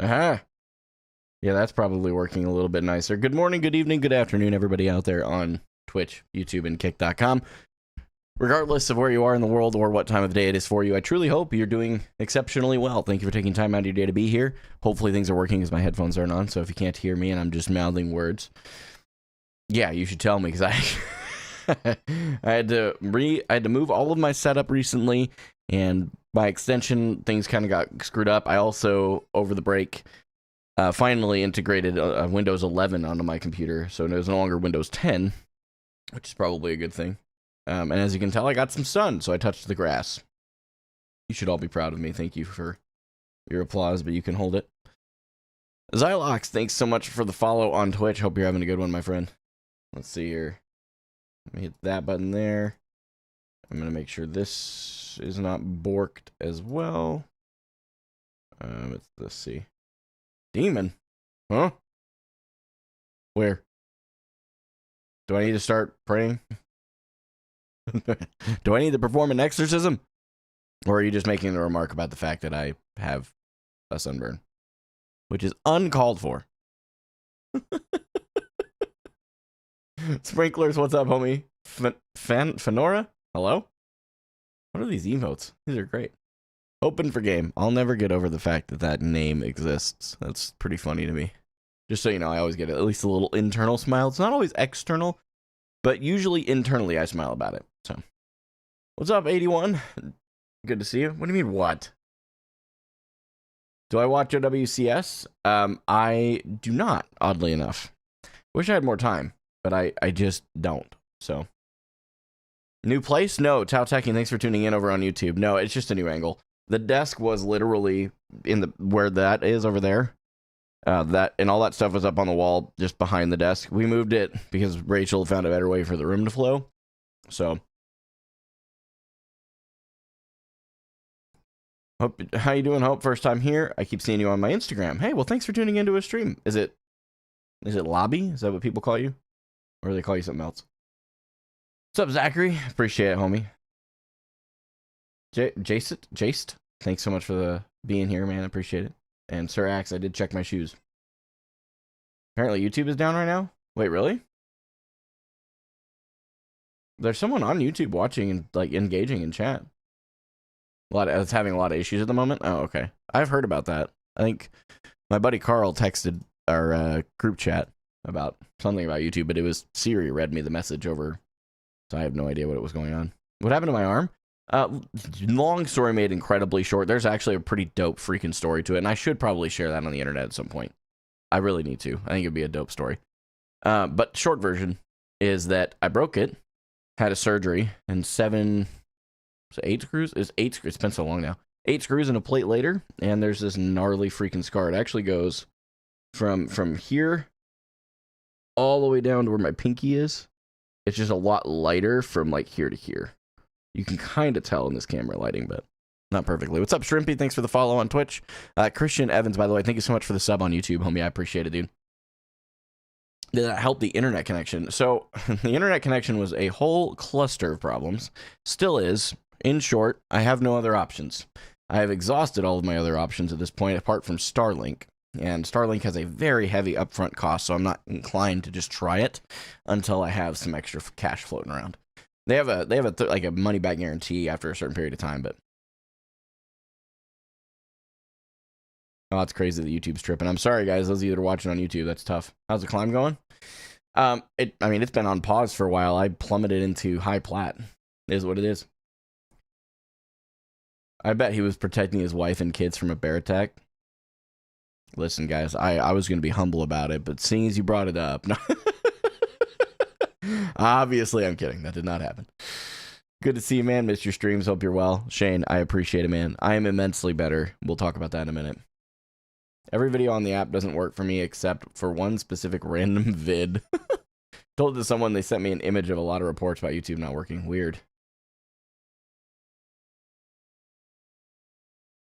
Uh-huh. Yeah, that's probably working a little bit nicer. Good morning, good evening, good afternoon, everybody out there on Twitch, YouTube, and Kick.com. Regardless of where you are in the world or what time of the day it is for you, I truly hope you're doing exceptionally well. Thank you for taking time out of your day to be here. Hopefully things are working as my headphones aren't on, so if you can't hear me and I'm just mouthing words, yeah, you should tell me, because I had to move all of my setup recently, and by extension, things kind of got screwed up. I also, over the break, finally integrated Windows 11 onto my computer, so it was no longer Windows 10, which is probably a good thing. And as you can tell, I got some sun, so I touched the grass. You should all be proud of me. Thank you for your applause, but you can hold it. Zylox, thanks so much for the follow on Twitch. Hope you're having a good one, my friend. Let's see here. Let me hit that button there. I'm going to make sure this is not borked as well. Let's see. Demon? Huh? Where? Do I need to start praying? Do I need to perform an exorcism? Or are you just making a remark about the fact that I have a sunburn? Which is uncalled for. Sprinklers, what's up, homie? Fenora? Hello? What are these emotes? These are great. Open for game. I'll never get over the fact that that name exists. That's pretty funny to me. Just so you know, I always get at least a little internal smile. It's not always external, but usually internally I smile about it. So, what's up, 81? Good to see you. What do you mean, what? Do I watch OWCS? I do not, oddly enough. Wish I had more time, but I just don't. So, new place? No, Tao Teching, thanks for tuning in over on YouTube. No, it's just a new angle. The desk was literally in the where that is over there. That and all that stuff was up on the wall just behind the desk. We moved it because Rachel found a better way for the room to flow. So, how you doing, Hope? First time here. I keep seeing you on my Instagram. Hey, well, thanks for tuning into a stream. Is it Lobby? Is that what people call you, or do they call you something else? What's up, Zachary? Appreciate it, homie. Jaced, thanks so much for the being here, man. I appreciate it. And Sir Axe, I did check my shoes. Apparently YouTube is down right now. Wait, really? There's someone on YouTube watching and like engaging in chat. It's having a lot of issues at the moment. Oh, okay. I've heard about that. I think my buddy Carl texted our group chat about something about YouTube, but it was Siri read me the message over, so I have no idea what was going on. What happened to my arm? Long story made incredibly short. There's actually a pretty dope freaking story to it, and I should probably share that on the internet at some point. I really need to. I think it'd be a dope story. But short version is that I broke it, had a surgery, and 8 screws? It's 8 screws. It's been so long now. 8 screws and a plate later, and there's this gnarly freaking scar. It actually goes from here all the way down to where my pinky is. It's just a lot lighter from like here to here. You can kind of tell in this camera lighting, but not perfectly. What's up, Shrimpy? Thanks for the follow on Twitch. Christian Evans, by the way, thank you so much for the sub on YouTube, homie. I appreciate it, dude. Did that help the internet connection? So the internet connection was a whole cluster of problems. Still is. In short, I have no other options. I have exhausted all of my other options at this point, apart from Starlink. And Starlink has a very heavy upfront cost, so I'm not inclined to just try it until I have some extra cash floating around. They have like a money back guarantee after a certain period of time, but oh, it's crazy that YouTube's tripping. I'm sorry, guys. Those of you that are watching on YouTube, that's tough. How's the climb going? I mean, it's been on pause for a while. I plummeted into high plat. It is what it is. I bet he was protecting his wife and kids from a bear attack. Listen, guys, I was going to be humble about it, but seeing as you brought it up, no. Obviously, I'm kidding. That did not happen. Good to see you, man. Missed your streams. Hope you're well. Shane, I appreciate it, man. I am immensely better. We'll talk about that in a minute. Every video on the app doesn't work for me except for one specific random vid. Told to someone, they sent me an image of a lot of reports about YouTube not working. Weird.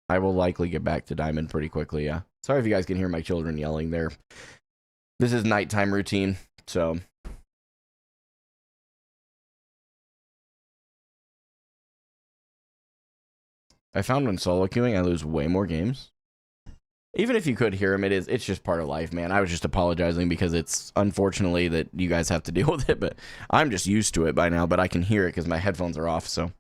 I will likely get back to Diamond pretty quickly, yeah. Sorry if you guys can hear my children yelling there. This is nighttime routine, so... I found when solo queuing, I lose way more games. Even if you could hear him, it's just part of life, man. I was just apologizing because it's unfortunately that you guys have to deal with it, but I'm just used to it by now, but I can hear it because my headphones are off. So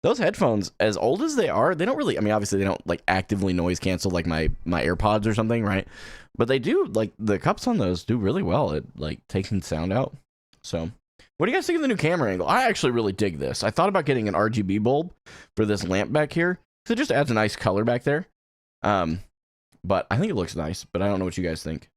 those headphones, as old as they are, they don't really, I mean, obviously they don't like actively noise cancel like my AirPods or something, right? But they do, like, the cups on those do really well at like taking sound out. So what do you guys think of the new camera angle? I actually really dig this. I thought about getting an RGB bulb for this lamp back here because it just adds a nice color back there. But I think it looks nice, but I don't know what you guys think.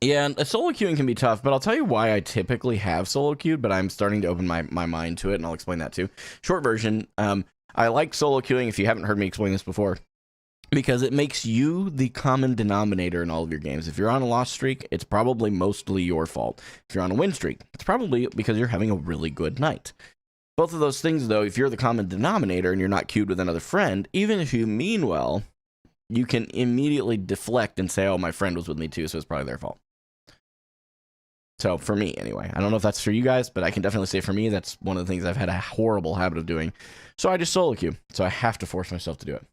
Yeah, and solo queuing can be tough, but I'll tell you why I typically have solo queued, but I'm starting to open my mind to it, and I'll explain that too. Short version, I like solo queuing, if you haven't heard me explain this before, because it makes you the common denominator in all of your games. If you're on a loss streak, it's probably mostly your fault. If you're on a win streak, it's probably because you're having a really good night. Both of those things, though, if you're the common denominator and you're not queued with another friend, even if you mean well, you can immediately deflect and say, oh, my friend was with me too, so it's probably their fault. So, for me, anyway. I don't know if that's for you guys, but I can definitely say for me, that's one of the things I've had a horrible habit of doing. So I just solo queue. So I have to force myself to do it.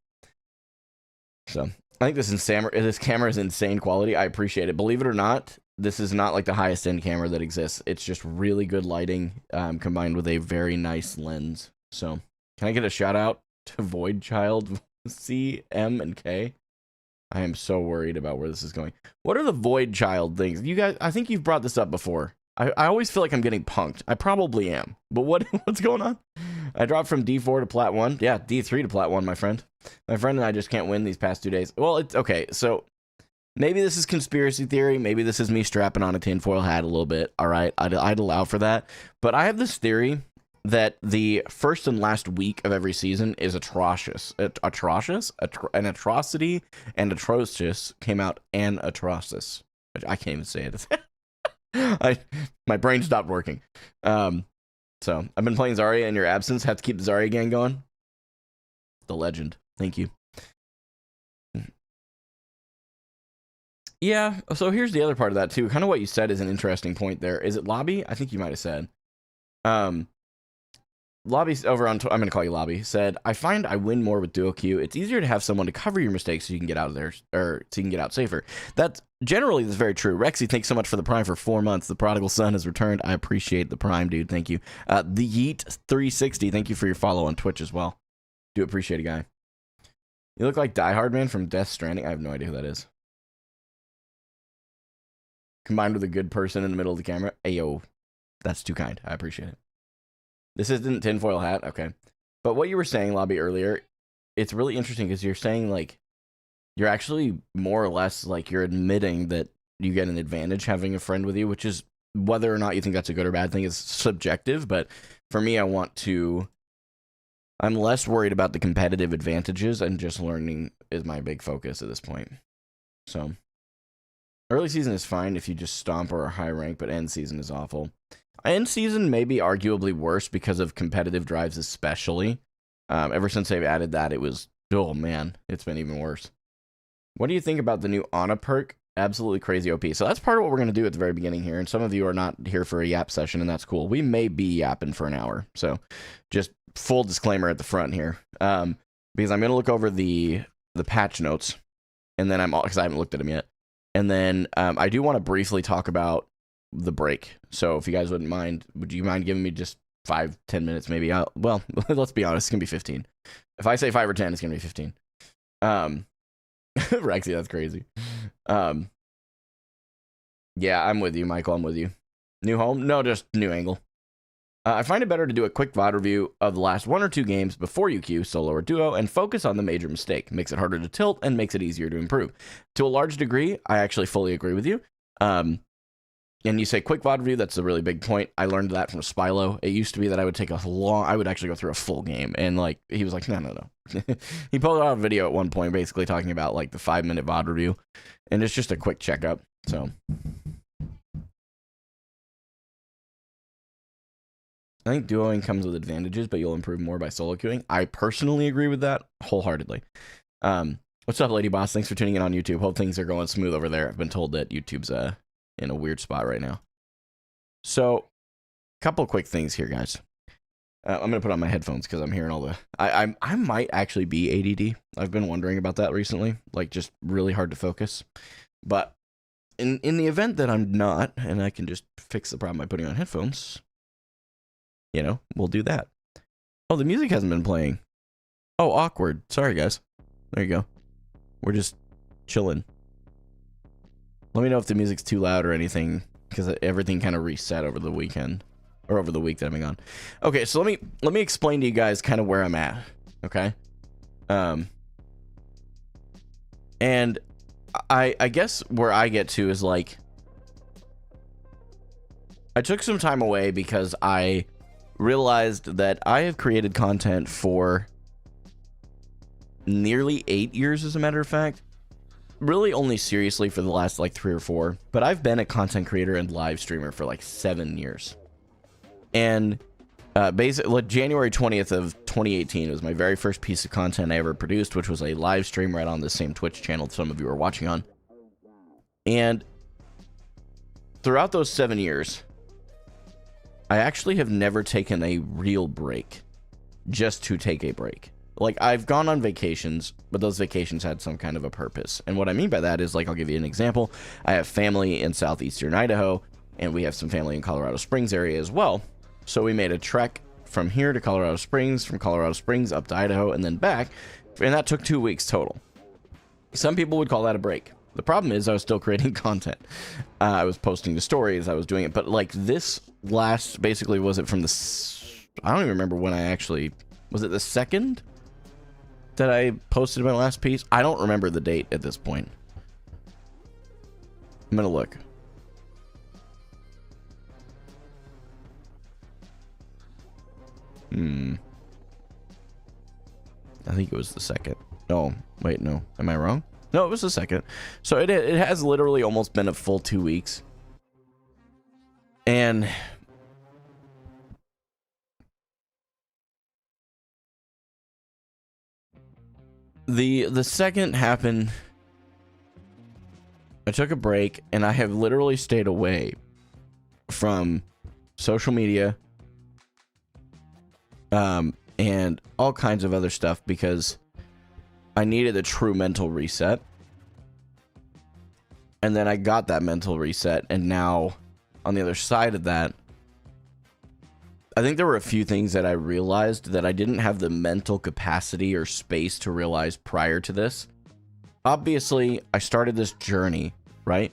So, I think this camera is insane quality. I appreciate it. Believe it or not, this is not like the highest end camera that exists. It's just really good lighting combined with a very nice lens. So, can I get a shout out to Void Child C, M, and K? I am so worried about where this is going. What are the Void Child things? You guys, I think you've brought this up before. I always feel like I'm getting punked. I probably am. But what's going on? I dropped from D4 to Plat 1. Yeah, D3 to Plat 1, my friend. My friend and I just can't win these past 2 days. Well, it's okay. So maybe this is conspiracy theory. Maybe this is me strapping on a tinfoil hat a little bit. All right, I'd allow for that. But I have this theory that the first and last week of every season is atrocious. An atrocity and atrocious came out an atrocious. I can't even say it. My brain stopped working. So I've been playing Zarya in your absence. Have to keep the Zarya gang going. The legend. Thank you. Yeah, so here's the other part of that too. Kind of what you said is an interesting point there. Is it Lobby? I think you might have said. Lobby's over on, I'm going to call you Lobby, said, I find I win more with duo queue. It's easier to have someone to cover your mistakes so you can get out of there, or so you can get out safer. That's very true. Rexy, thanks so much for the Prime for 4 months. The prodigal son has returned. I appreciate the Prime, dude. Thank you. The Yeet 360, thank you for your follow on Twitch as well. Do appreciate it, guy. You look like Die Hard Man from Death Stranding. I have no idea who that is. Combined with a good person in the middle of the camera. Ayo, that's too kind. I appreciate it. This isn't tinfoil hat, okay. But what you were saying, Lobby, earlier, it's really interesting because you're saying, like, you're actually more or less, like, you're admitting that you get an advantage having a friend with you, which is, whether or not you think that's a good or bad thing is subjective, but for me, I'm less worried about the competitive advantages, and just learning is my big focus at this point. So, early season is fine if you just stomp or are high rank, but end season is awful. End season may be arguably worse because of competitive drives especially. Ever since they've added that, it was, oh man, it's been even worse. What do you think about the new Ana perk? Absolutely crazy OP. So that's part of what we're going to do at the very beginning here, and some of you are not here for a yap session, and that's cool. We may be yapping for an hour, so just full disclaimer at the front here. Because I'm going to look over the patch notes, and then because I haven't looked at them yet. And then I do want to briefly talk about the break. So if you guys wouldn't mind, would you mind giving me just 5-10 minutes maybe? Well, let's be honest, it's gonna be 15. If I say 5 or 10, it's gonna be 15. Rexy, that's crazy. Yeah, I'm with you, Michael. I'm with you. New home? No, just new angle. I find it better to do a quick VOD review of the last 1 or 2 games before you queue, solo or duo, and focus on the major mistake. Makes it harder to tilt and makes it easier to improve. To a large degree, I actually fully agree with you. And you say quick VOD review, that's a really big point. I learned that from Spilo. It used to be that I would I would actually go through a full game. And like, he was like, no. He posted out a video at one point basically talking about like the 5-minute VOD review. And it's just a quick checkup. So I think duoing comes with advantages, but you'll improve more by solo queuing. I personally agree with that wholeheartedly. What's up, Lady Boss? Thanks for tuning in on YouTube. Hope things are going smooth over there. I've been told that YouTube's in a weird spot right now. So, couple quick things here, guys. I'm gonna put on my headphones because I'm hearing all the. I might actually be ADD. I've been wondering about that recently, like just really hard to focus. But in the event that I'm not, and I can just fix the problem by putting on headphones, we'll do that. Oh, the music hasn't been playing. Oh, awkward. Sorry, guys. There you go. We're just chilling. Let me know if the music's too loud or anything, because everything kind of reset over the weekend, or over the week that I've been gone. Okay, so let me explain to you guys kind of where I'm at. Okay. And I guess where I get to is like, I took some time away because I realized that I have created content for nearly 8 years, as a matter of fact. Really only seriously for the last like 3 or 4, but I've been a content creator and live streamer for like 7 years. And basically, like January 20th of 2018 was my very first piece of content I ever produced, which was a live stream right on the same Twitch channel some of you are watching on. And throughout those 7 years, I actually have never taken a real break just to take a break. Like, I've gone on vacations, but those vacations had some kind of a purpose. And what I mean by that is, like, I'll give you an example. I have family in southeastern Idaho, and we have some family in Colorado Springs area as well. So we made a trek from here to Colorado Springs, from Colorado Springs up to Idaho, and then back. And that took 2 weeks total. Some people would call that a break. The problem is I was still creating content. I was posting the stories. I was doing it. But, like, this last, basically, was it from the... I don't even remember when I actually... Was it the 2nd that I posted my last piece? I don't remember the date at this point. I'm going to look. I think it was the 2nd. No, wait, no. Am I wrong? No, it was the 2nd. So it has literally almost been a full 2 weeks. And the second happened, I took a break, and I have literally stayed away from social media, and all kinds of other stuff because I needed a true mental reset. And then I got that mental reset, and now on the other side of that, I think there were a few things that I realized that I didn't have the mental capacity or space to realize prior to this. Obviously, I started this journey, right,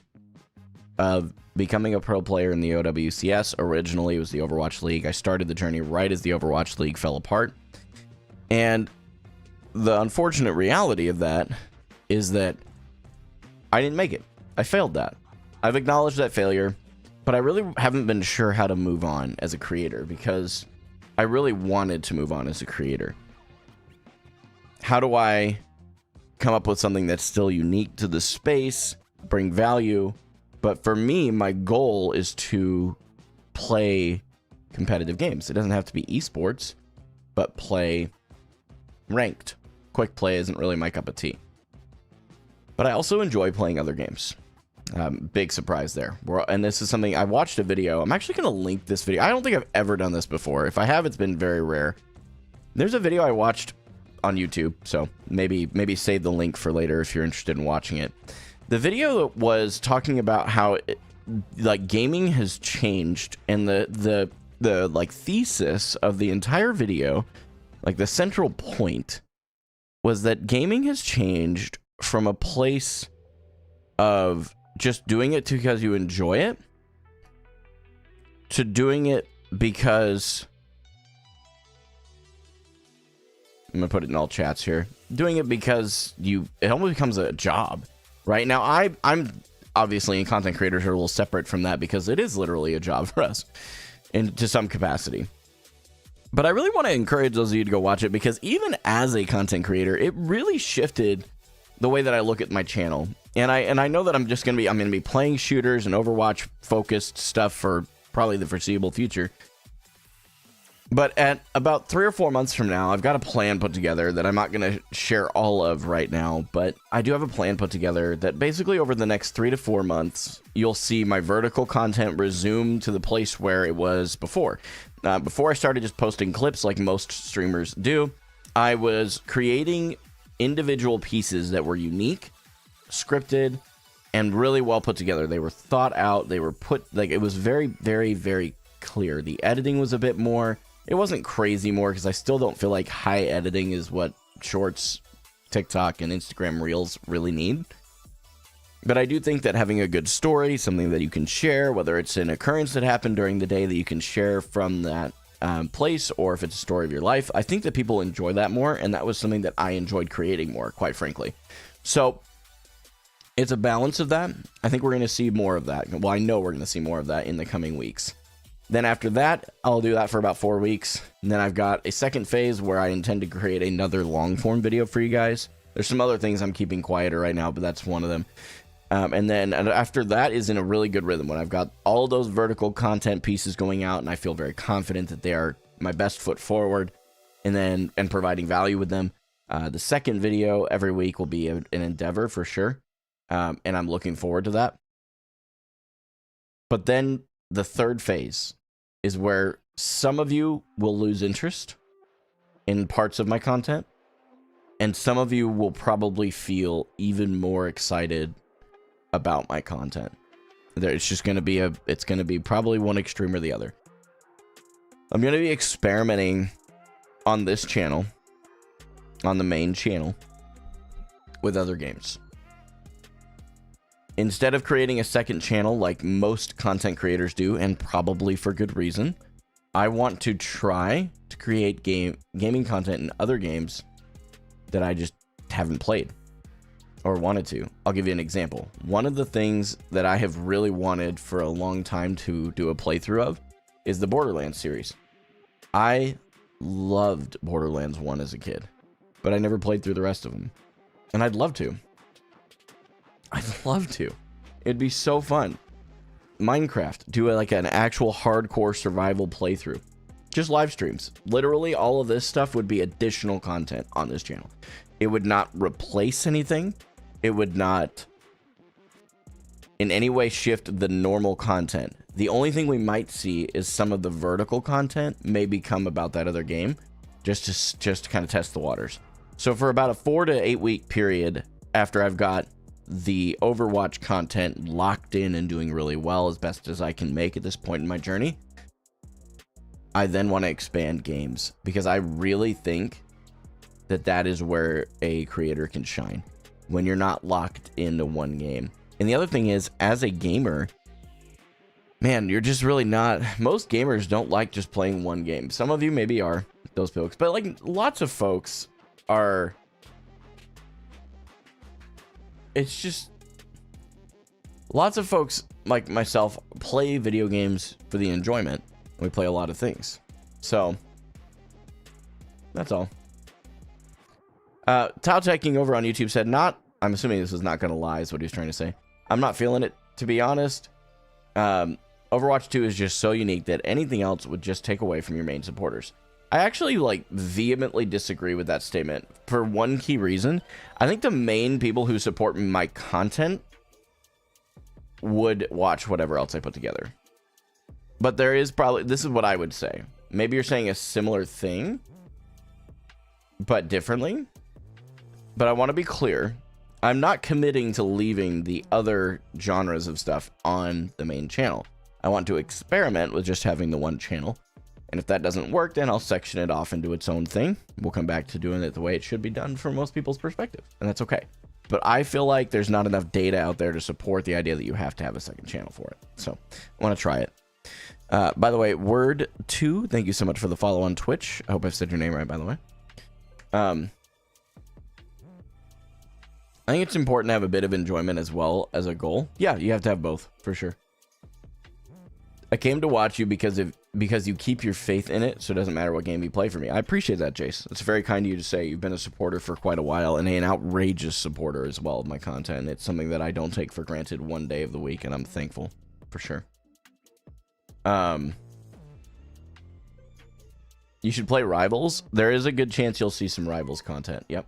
of becoming a pro player in the OWCS. Originally, it was the Overwatch League. I started the journey right as the Overwatch League fell apart. And the unfortunate reality of that is that I didn't make it. I failed that. I've acknowledged that failure, but I really haven't been sure how to move on as a creator because I really wanted to move on as a creator. How do I come up with something that's still unique to the space, bring value? But for me, my goal is to play competitive games. It doesn't have to be esports, but play ranked. Quick play isn't really my cup of tea. But I also enjoy playing other games. Big surprise there. And this is something, I watched a video. I'm actually going to link this video. I don't think I've ever done this before. If I have, it's been very rare. There's a video I watched on YouTube, so maybe save the link for later if you're interested in watching it. The video was talking about how like gaming has changed, and the like thesis of the entire video, like the central point, was that gaming has changed from a place of just doing it because you enjoy it to doing it because, I'm gonna put it in all chats here, doing it because it almost becomes a job. Right now, I'm obviously, and content creators are a little separate from that because it is literally a job for us, and to some capacity. But I really want to encourage those of you to go watch it because even as a content creator, it really shifted the way that I look at my channel. And I know that I'm gonna be playing shooters and Overwatch focused stuff for probably the foreseeable future. But at about 3 or 4 months from now, I've got a plan put together that I'm not going to share all of right now, but I do have a plan put together that basically over the next 3 to 4 months, you'll see my vertical content resume to the place where it was before. Before I started just posting clips like most streamers do, I was creating individual pieces that were unique, scripted, and really well put together. They were thought out. They were put, like, it was very, very, very clear. The editing was a bit more. It wasn't crazy more because I still don't feel like high editing is what Shorts, TikTok, and Instagram Reels really need. But I do think that having a good story, something that you can share, whether it's an occurrence that happened during the day that you can share from that place, or if it's a story of your life, I think that people enjoy that more, and that was something that I enjoyed creating more, quite frankly. So it's a balance of that. I think we're going to see more of that. Well, I know we're going to see more of that in the coming weeks. Then after that, I'll do that for about 4 weeks. And then I've got a second phase where I intend to create another long form video for you guys. There's some other things I'm keeping quieter right now, but that's one of them. And then after that is in a really good rhythm when I've got all those vertical content pieces going out and I feel very confident that they are my best foot forward and providing value with them. The second video every week will be an endeavor for sure. And I'm looking forward to that. But then the third phase is where some of you will lose interest in parts of my content, and some of you will probably feel even more excited about my content. It's just going to be it's going to be probably one extreme or the other. I'm going to be experimenting on this channel, on the main channel, with other games. Instead of creating a second channel like most content creators do, and probably for good reason, I want to try to create gaming content in other games that I just haven't played or wanted to. I'll give you an example. One of the things that I have really wanted for a long time to do a playthrough of is the Borderlands series. I loved Borderlands 1 as a kid, but I never played through the rest of them. And I'd love to. I'd love to. It'd be so fun. Minecraft, do like an actual hardcore survival playthrough. Just live streams. Literally all of this stuff would be additional content on this channel. It would not replace anything. It would not in any way shift the normal content. The only thing we might see is some of the vertical content may become about that other game, just to kind of test the waters. So for about a 4 to 8 week period after I've got the Overwatch content locked in and doing really well as best as I can make at this point in my journey, I then want to expand games because I really think that that is where a creator can shine when you're not locked into one game. And the other thing is, as a gamer, man, you're just really not. Most gamers don't like just playing one game. Some of you maybe are those folks, but like lots of folks are. It's just lots of folks like myself play video games for the enjoyment. We play a lot of things. So that's all. Tao Teching over on YouTube said, I'm assuming this was not going to lie is what he was trying to say. I'm not feeling it, to be honest. Overwatch 2 is just so unique that anything else would just take away from your main supporters. I actually like vehemently disagree with that statement for one key reason. I think the main people who support my content would watch whatever else I put together. But there is probably, this is what I would say. Maybe you're saying a similar thing, but differently. But I want to be clear. I'm not committing to leaving the other genres of stuff on the main channel. I want to experiment with just having the one channel. And if that doesn't work, then I'll section it off into its own thing. We'll come back to doing it the way it should be done from most people's perspective. And that's okay. But I feel like there's not enough data out there to support the idea that you have to have a second channel for it. So I want to try it. By the way, Word2, thank you so much for the follow on Twitch. I hope I've said your name right, by the way. I think it's important to have a bit of enjoyment as well as a goal. Yeah, you have to have both, for sure. I came to watch you because you keep your faith in it, so it doesn't matter what game you play for me. I appreciate that, Jace. It's very kind of you to say. You've been a supporter for quite a while, and an outrageous supporter as well of my content. It's something that I don't take for granted one day of the week, and I'm thankful, for sure. You should play Rivals. There is a good chance you'll see some Rivals content. Yep.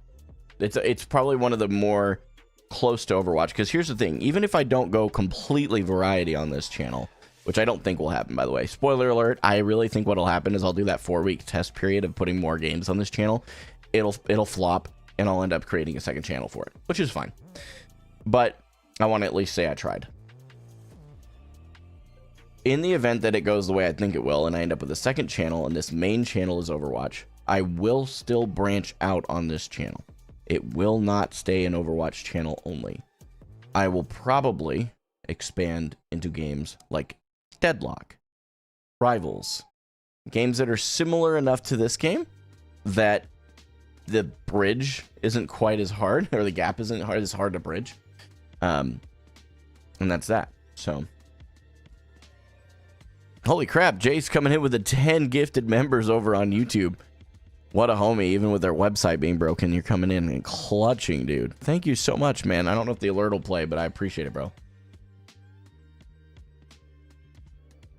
It's probably one of the more close to Overwatch, because here's the thing. Even if I don't go completely variety on this channel, which I don't think will happen, by the way. Spoiler alert, I really think what'll happen is I'll do that 4-week test period of putting more games on this channel. It'll flop, and I'll end up creating a second channel for it, which is fine. But I want to at least say I tried. In the event that it goes the way I think it will, and I end up with a second channel, and this main channel is Overwatch, I will still branch out on this channel. It will not stay an Overwatch channel only. I will probably expand into games like Deadlock, Rivals, games that are similar enough to this game that the bridge isn't quite as hard, or the gap isn't as hard to bridge. And that's that. So... Holy crap, Jace coming in with the 10 gifted members over on YouTube. What a homie, even with their website being broken, you're coming in and clutching, dude. Thank you so much, man. I don't know if the alert will play, but I appreciate it, bro.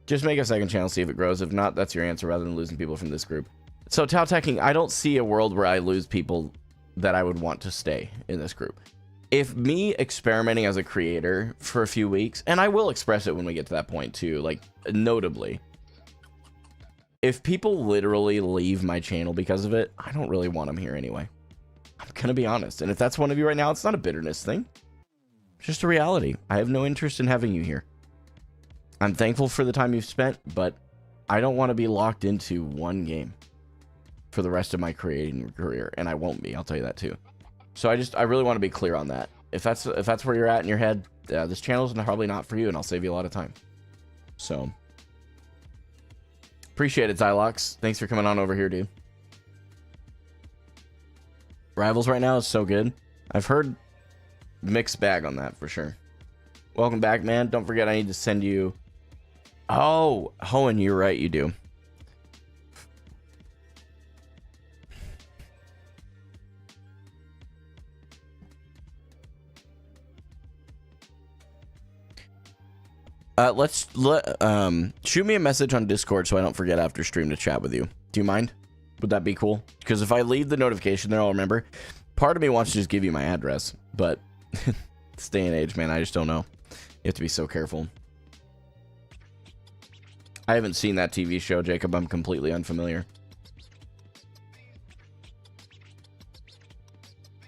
Just make a second channel, see if it grows. If not, that's your answer, rather than losing people from this group. So, Tao Teching, I don't see a world where I lose people that I would want to stay in this group. If me experimenting as a creator for a few weeks, and I will express it when we get to that point too, like, notably, if people literally leave my channel because of it, I don't really want them here anyway. I'm gonna be honest. And if that's one of you right now, it's not a bitterness thing. It's just a reality. I have no interest in having you here. I'm thankful for the time you've spent, but I don't want to be locked into one game for the rest of my creating career, and I won't be, I'll tell you that too. So I really want to be clear on that. If that's where you're at in your head, this channel's probably not for you, and I'll save you a lot of time. So, appreciate it, Zylox. Thanks for coming on over here, dude. Rivals right now is so good. I've heard mixed bag on that for sure. Welcome back, man. Don't forget, I need to send you... Oh, Hohen, you're right, you do. Shoot me a message on Discord so I don't forget after stream to chat with you. Do you mind? Would that be cool? Because if I leave the notification there, I'll remember. Part of me wants to just give you my address, but this day and age, man, I just don't know. You have to be so careful. I haven't seen that TV show, Jacob. I'm completely unfamiliar.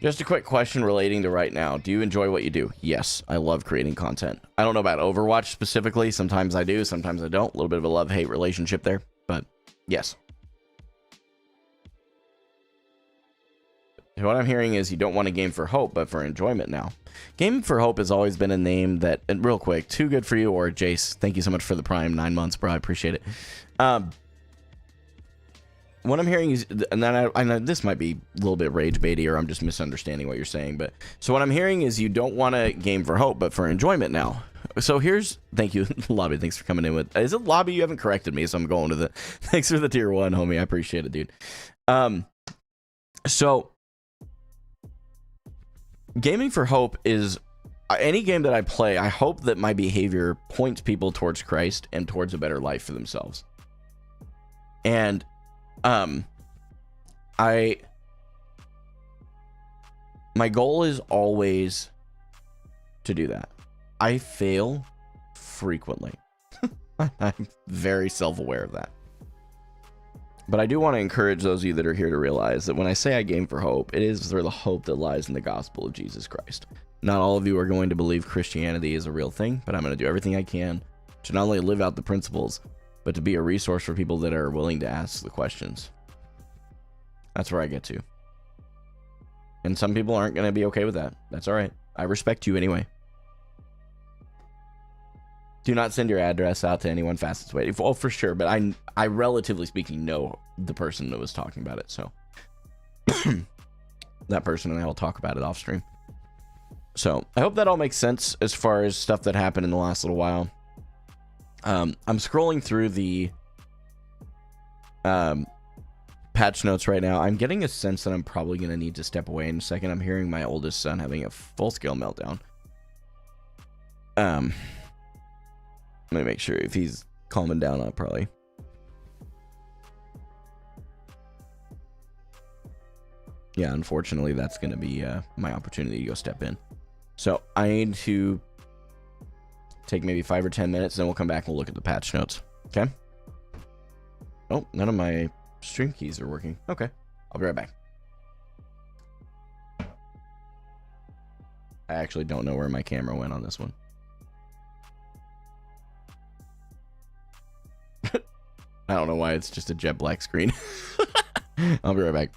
Just a quick question relating to right now. Do you enjoy what you do? Yes, I love creating content. I don't know about Overwatch specifically. Sometimes I do, sometimes I don't. A little bit of a love-hate relationship there, but yes. What I'm hearing is you don't want a game for hope, but for enjoyment now. Game for Hope has always been a name that, and real quick, Too Good For You or Jace, thank you so much for the Prime 9 months, bro. I appreciate it. What I'm hearing is, and then I know this might be a little bit rage baity, or I'm just misunderstanding what you're saying, but so what I'm hearing is you don't want a game for hope, but for enjoyment now. So here's, thank you, Lobby, thanks for coming in with, is it Lobby? You haven't corrected me, so I'm going to the, thanks for the tier 1, homie, I appreciate it, dude. So, gaming for hope is, any game that I play, I hope that my behavior points people towards Christ and towards a better life for themselves. And my goal is always to do that. I fail frequently. I'm very self-aware of that. But I do want to encourage those of you that are here to realize that when I say I game for hope, it is for the hope that lies in the gospel of Jesus Christ. Not all of you are going to believe Christianity is a real thing, but I'm going to do everything I can to not only live out the principles, but to be a resource for people that are willing to ask the questions. That's where I get to. And some people aren't going to be okay with that. That's all right. I respect you anyway. Do not send your address out to anyone fastest way. Oh, for sure. But I relatively speaking, know the person that was talking about it. So that person and I will talk about it off stream. So I hope that all makes sense as far as stuff that happened in the last little while. I'm scrolling through the patch notes right now. I'm getting a sense that I'm probably going to need to step away in a second. I'm hearing my oldest son having a full-scale meltdown. Let me make sure if he's calming down, I'll probably yeah, unfortunately, that's going to be my opportunity to go step in. So I need to take maybe 5 or 10 minutes, then we'll come back and we'll look at the patch notes. Okay? Oh, none of my stream keys are working. Okay. I'll be right back. I actually don't know where my camera went on this one. I don't know why it's just a jet black screen. I'll be right back.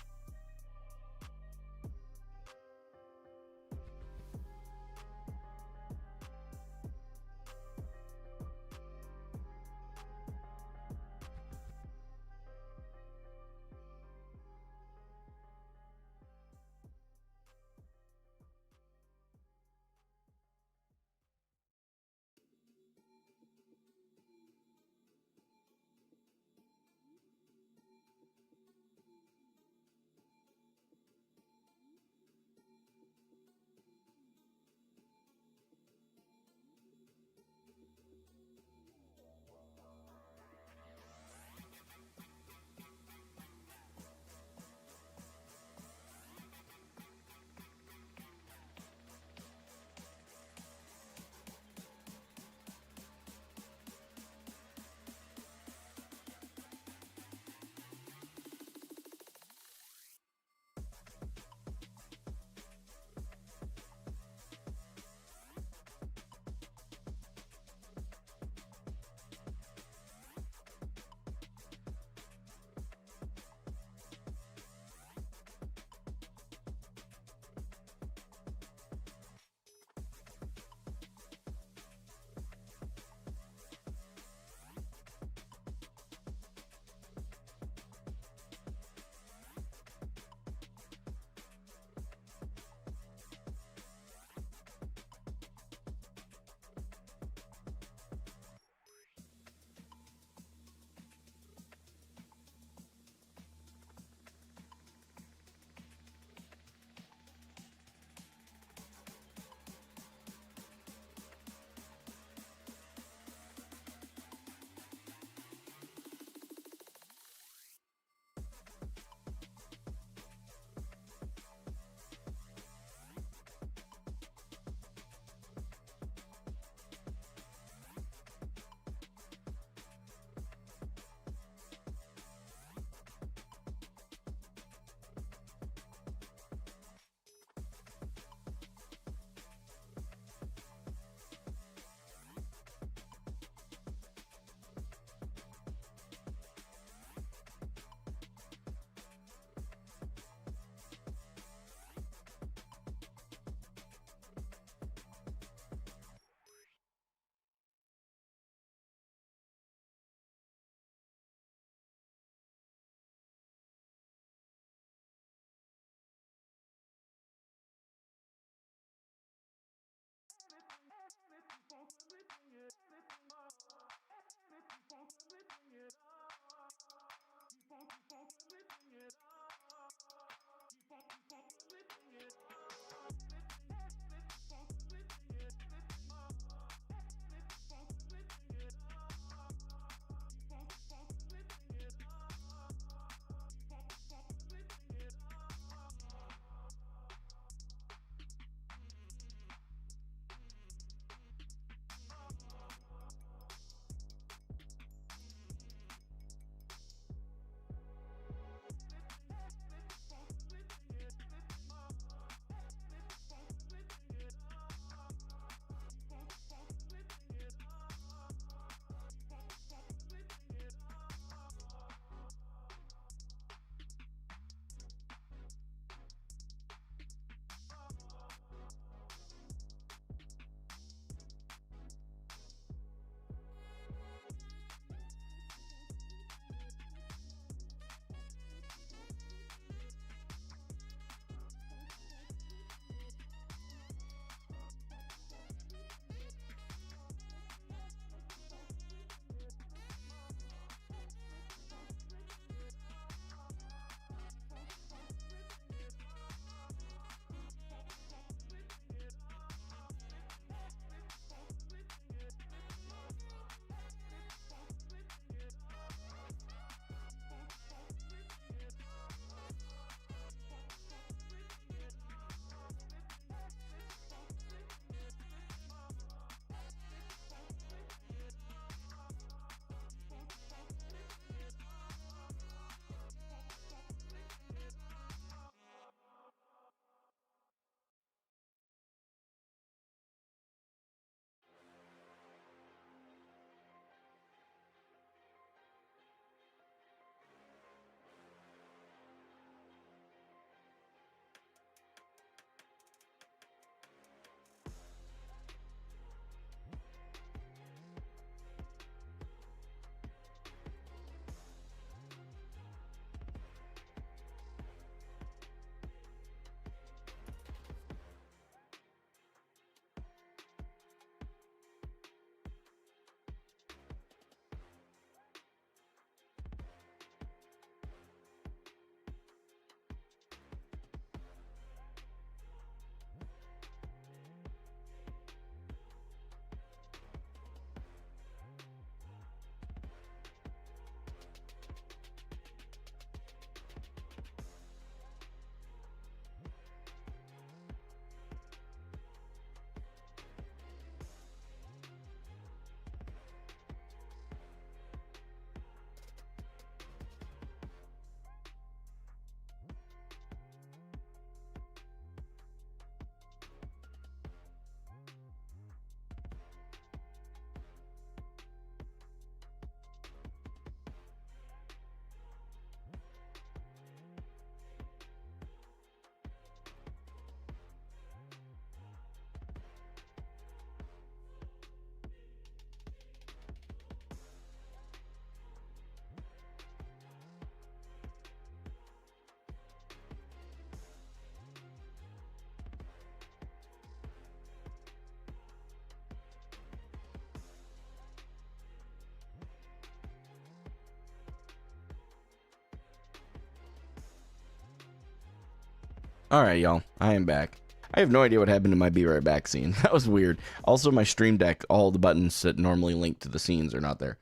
All right, y'all. I am back. I have no idea what happened to my Be Right Back scene. That was weird. Also, my Stream Deck, all the buttons that normally link to the scenes are not there.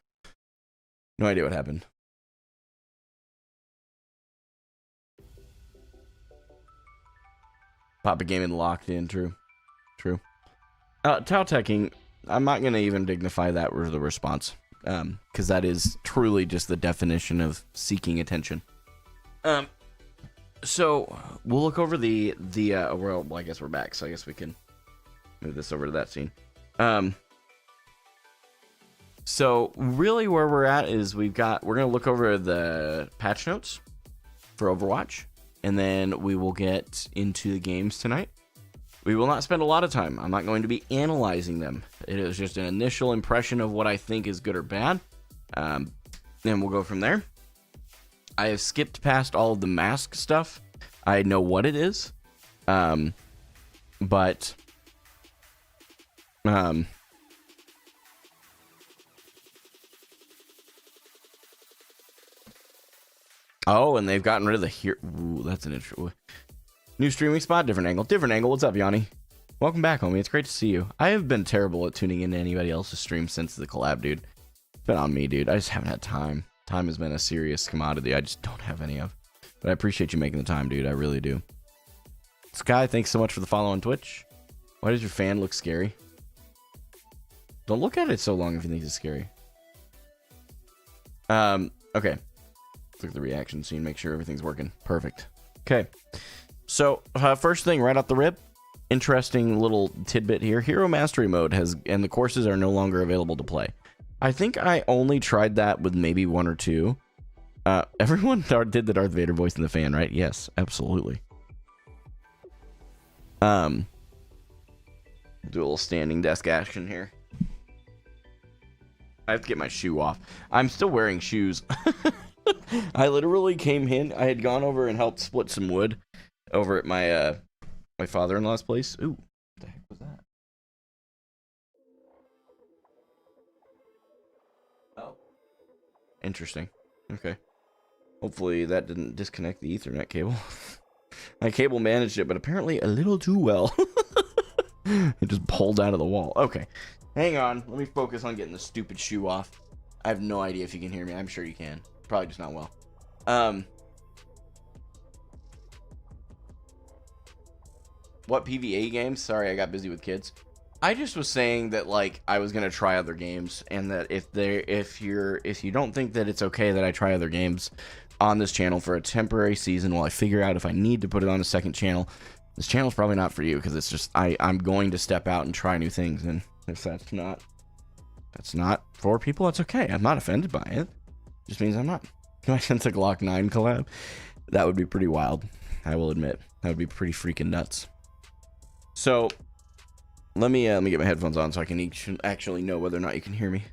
No idea what happened. Papa Gaming locked in. True. True. Tau-teching, I'm not going to even dignify that with the response. Because that is truly just the definition of seeking attention. So we'll look over well, I guess we're back, so I guess we can move this over to that scene. So really where we're at is we're gonna look over the patch notes for Overwatch, and then we will get into the games tonight. We will not spend a lot of time. I'm not going to be analyzing them. It is just an initial impression of what I think is good or bad. Then we'll go from there. I have skipped past all of the mask stuff. I know what it is. But oh, and they've gotten rid of the here. Ooh, that's an interesting. New streaming spot, different angle. Different angle. What's up, Yanni? Welcome back, homie. It's great to see you. I have been terrible at tuning into anybody else's stream since the collab, dude. It's been on me, dude. I just haven't had time. Time has been a serious commodity I just don't have any of. But I appreciate you making the time, dude. I really do. Sky, thanks so much for the follow on Twitch. Why does your fan look scary? Don't look at it so long if you think it's scary. Okay. Let's look at the reaction scene, make sure everything's working. Perfect. Okay. So, first thing right off the rip, interesting little tidbit here. Hero Mastery Mode and the courses are no longer available to play. I think I only tried that with maybe one or two. Everyone did the Darth Vader voice in the fan, right? Yes, absolutely. Do a little standing desk action here. I have to get my shoe off. I'm still wearing shoes. I literally came in. I had gone over and helped split some wood over at my my father-in-law's place. Ooh, what the heck was that? Oh, interesting. Okay. Hopefully that didn't disconnect the Ethernet cable. My cable managed it, but apparently a little too well. It just pulled out of the wall. Okay. Hang on. Let me focus on getting the stupid shoe off. I have no idea if you can hear me. I'm sure you can. Probably just not well. What PvE games? Sorry, I got busy with kids. I just was saying that, like, I was gonna try other games, and that if you don't think that it's okay that I try other games on this channel for a temporary season while I figure out if I need to put it on a second channel, this channel's probably not for you, because it's just I'm going to step out and try new things, and if that's not for people, that's okay. I'm not offended by it. Just means I'm not. I sense a Glock 9 collab. That would be pretty wild. I will admit that would be pretty freaking nuts. So let me get my headphones on so I can actually know whether or not you can hear me.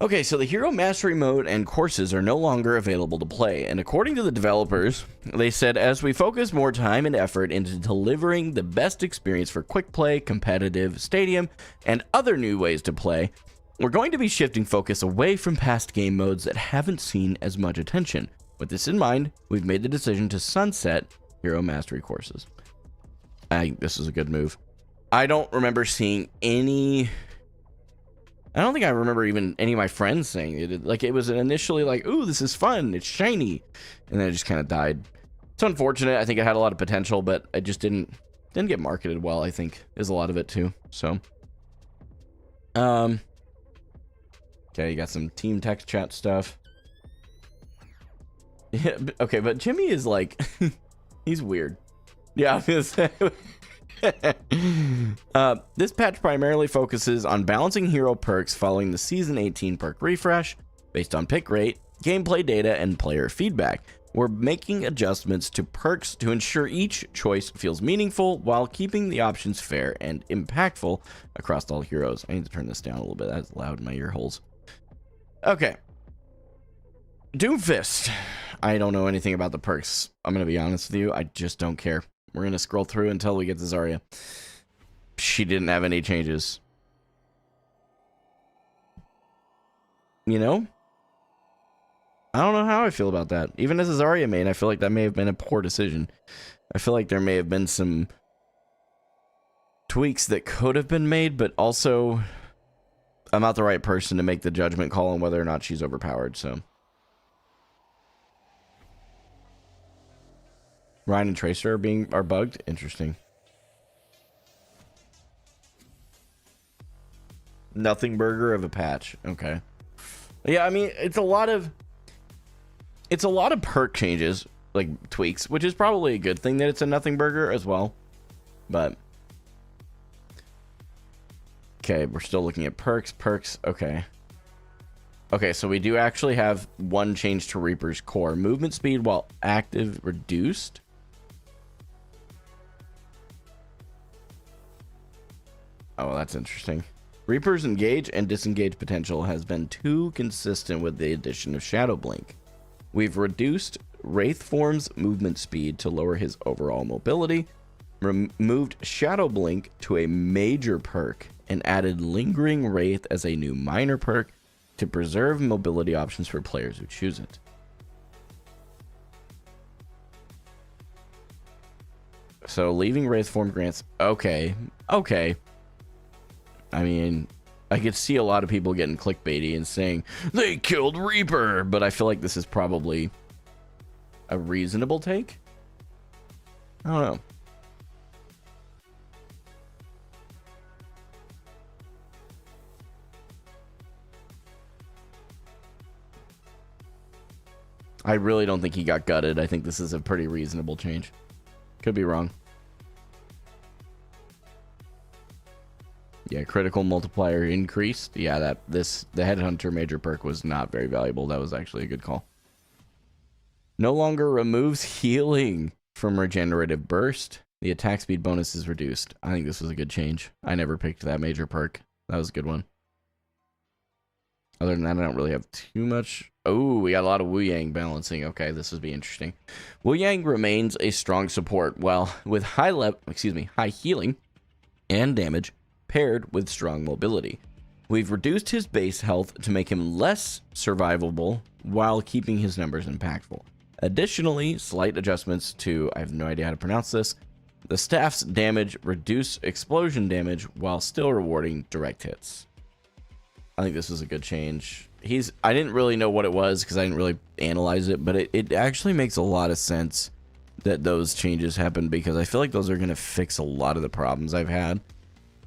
Okay, so the Hero Mastery Mode and courses are no longer available to play, and according to the developers, they said, as we focus more time and effort into delivering the best experience for quick play, competitive, stadium, and other new ways to play, we're going to be shifting focus away from past game modes that haven't seen as much attention. With this in mind, we've made the decision to sunset Hero Mastery courses. I think this is a good move. I don't remember seeing any... I don't think I remember even any of my friends saying it. Like, it was initially like, ooh, this is fun, it's shiny. And then it just kind of died. It's unfortunate. I think it had a lot of potential, but it just didn't get marketed well, I think, is a lot of it too. So, okay, you got some team text chat stuff. Yeah, okay, but Jimmy is like, he's weird. Yeah, I was gonna say. This patch primarily focuses on balancing hero perks following the Season 18 perk refresh based on pick rate, gameplay data, and player feedback. We're making adjustments to perks to ensure each choice feels meaningful while keeping the options fair and impactful across all heroes. I need to turn this down a little bit. That's loud in my ear holes. Okay. Doomfist. I don't know anything about the perks. I'm going to be honest with you. I just don't care. We're going to scroll through until we get to Zarya. She didn't have any changes. You know? I don't know how I feel about that. Even as a Zarya main, I feel like that may have been a poor decision. I feel like there may have been some tweaks that could have been made, but also I'm not the right person to make the judgment call on whether or not she's overpowered, so. Ryan and Tracer are bugged? Interesting. Nothing burger of a patch. Okay. Yeah, I mean, it's a lot of perk changes, like tweaks, which is probably a good thing that it's a nothing burger as well. But okay, we're still looking at perks. Okay. Okay, so we do actually have one change to Reaper's core. Movement speed while active reduced. Oh, that's interesting. Reaper's engage and disengage potential has been too consistent with the addition of Shadow Blink. We've reduced Wraith Form's movement speed to lower his overall mobility, removed Shadow Blink to a major perk, and added Lingering Wraith as a new minor perk to preserve mobility options for players who choose it. So leaving Wraith Form grants... Okay. I mean, I could see a lot of people getting clickbaity and saying, they killed Reaper, but I feel like this is probably a reasonable take. I don't know. I really don't think he got gutted. I think this is a pretty reasonable change. Could be wrong. Yeah, critical multiplier increased. Yeah, the Headhunter major perk was not very valuable. That was actually a good call. No longer removes healing from regenerative burst. The attack speed bonus is reduced. I think this was a good change. I never picked that major perk. That was a good one. Other than that, I don't really have too much. Oh, we got a lot of Wu Yang balancing. Okay, this would be interesting. Wu Yang remains a strong support, while with high healing and damage paired with strong mobility. We've reduced his base health to make him less survivable while keeping his numbers impactful. Additionally, slight adjustments to, I have no idea how to pronounce this, the staff's damage reduce explosion damage while still rewarding direct hits. I think this was a good change. I didn't really know what it was because I didn't really analyze it, but it actually makes a lot of sense that those changes happened, because I feel like those are going to fix a lot of the problems I've had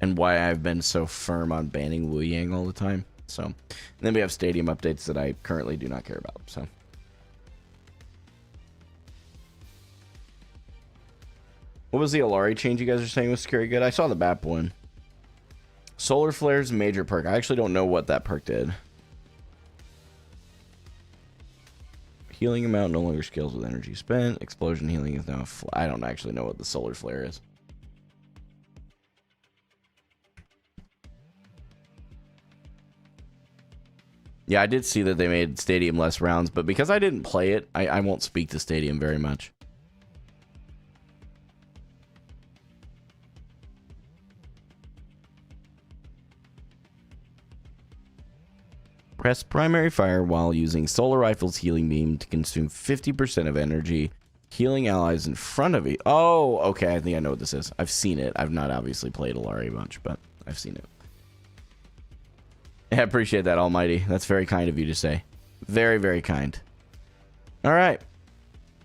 and why I've been so firm on banning Wu Yang all the time. So, and then we have stadium updates that I currently do not care about. So, what was the Alari change you guys are saying was scary good? I saw the BAP one. Solar Flare's major perk. I actually don't know what that perk did. Healing amount no longer scales with energy spent. Explosion healing is now I don't actually know what the Solar Flare is. Yeah, I did see that they made Stadium less rounds, but because I didn't play it, I won't speak to Stadium very much. Press primary fire while using Solar Rifle's healing beam to consume 50% of energy, healing allies in front of you. Oh, okay, I think I know what this is. I've seen it. I've not obviously played Alari much, but I've seen it. I appreciate that, Almighty. That's very kind of you to say. Very, very kind. All right.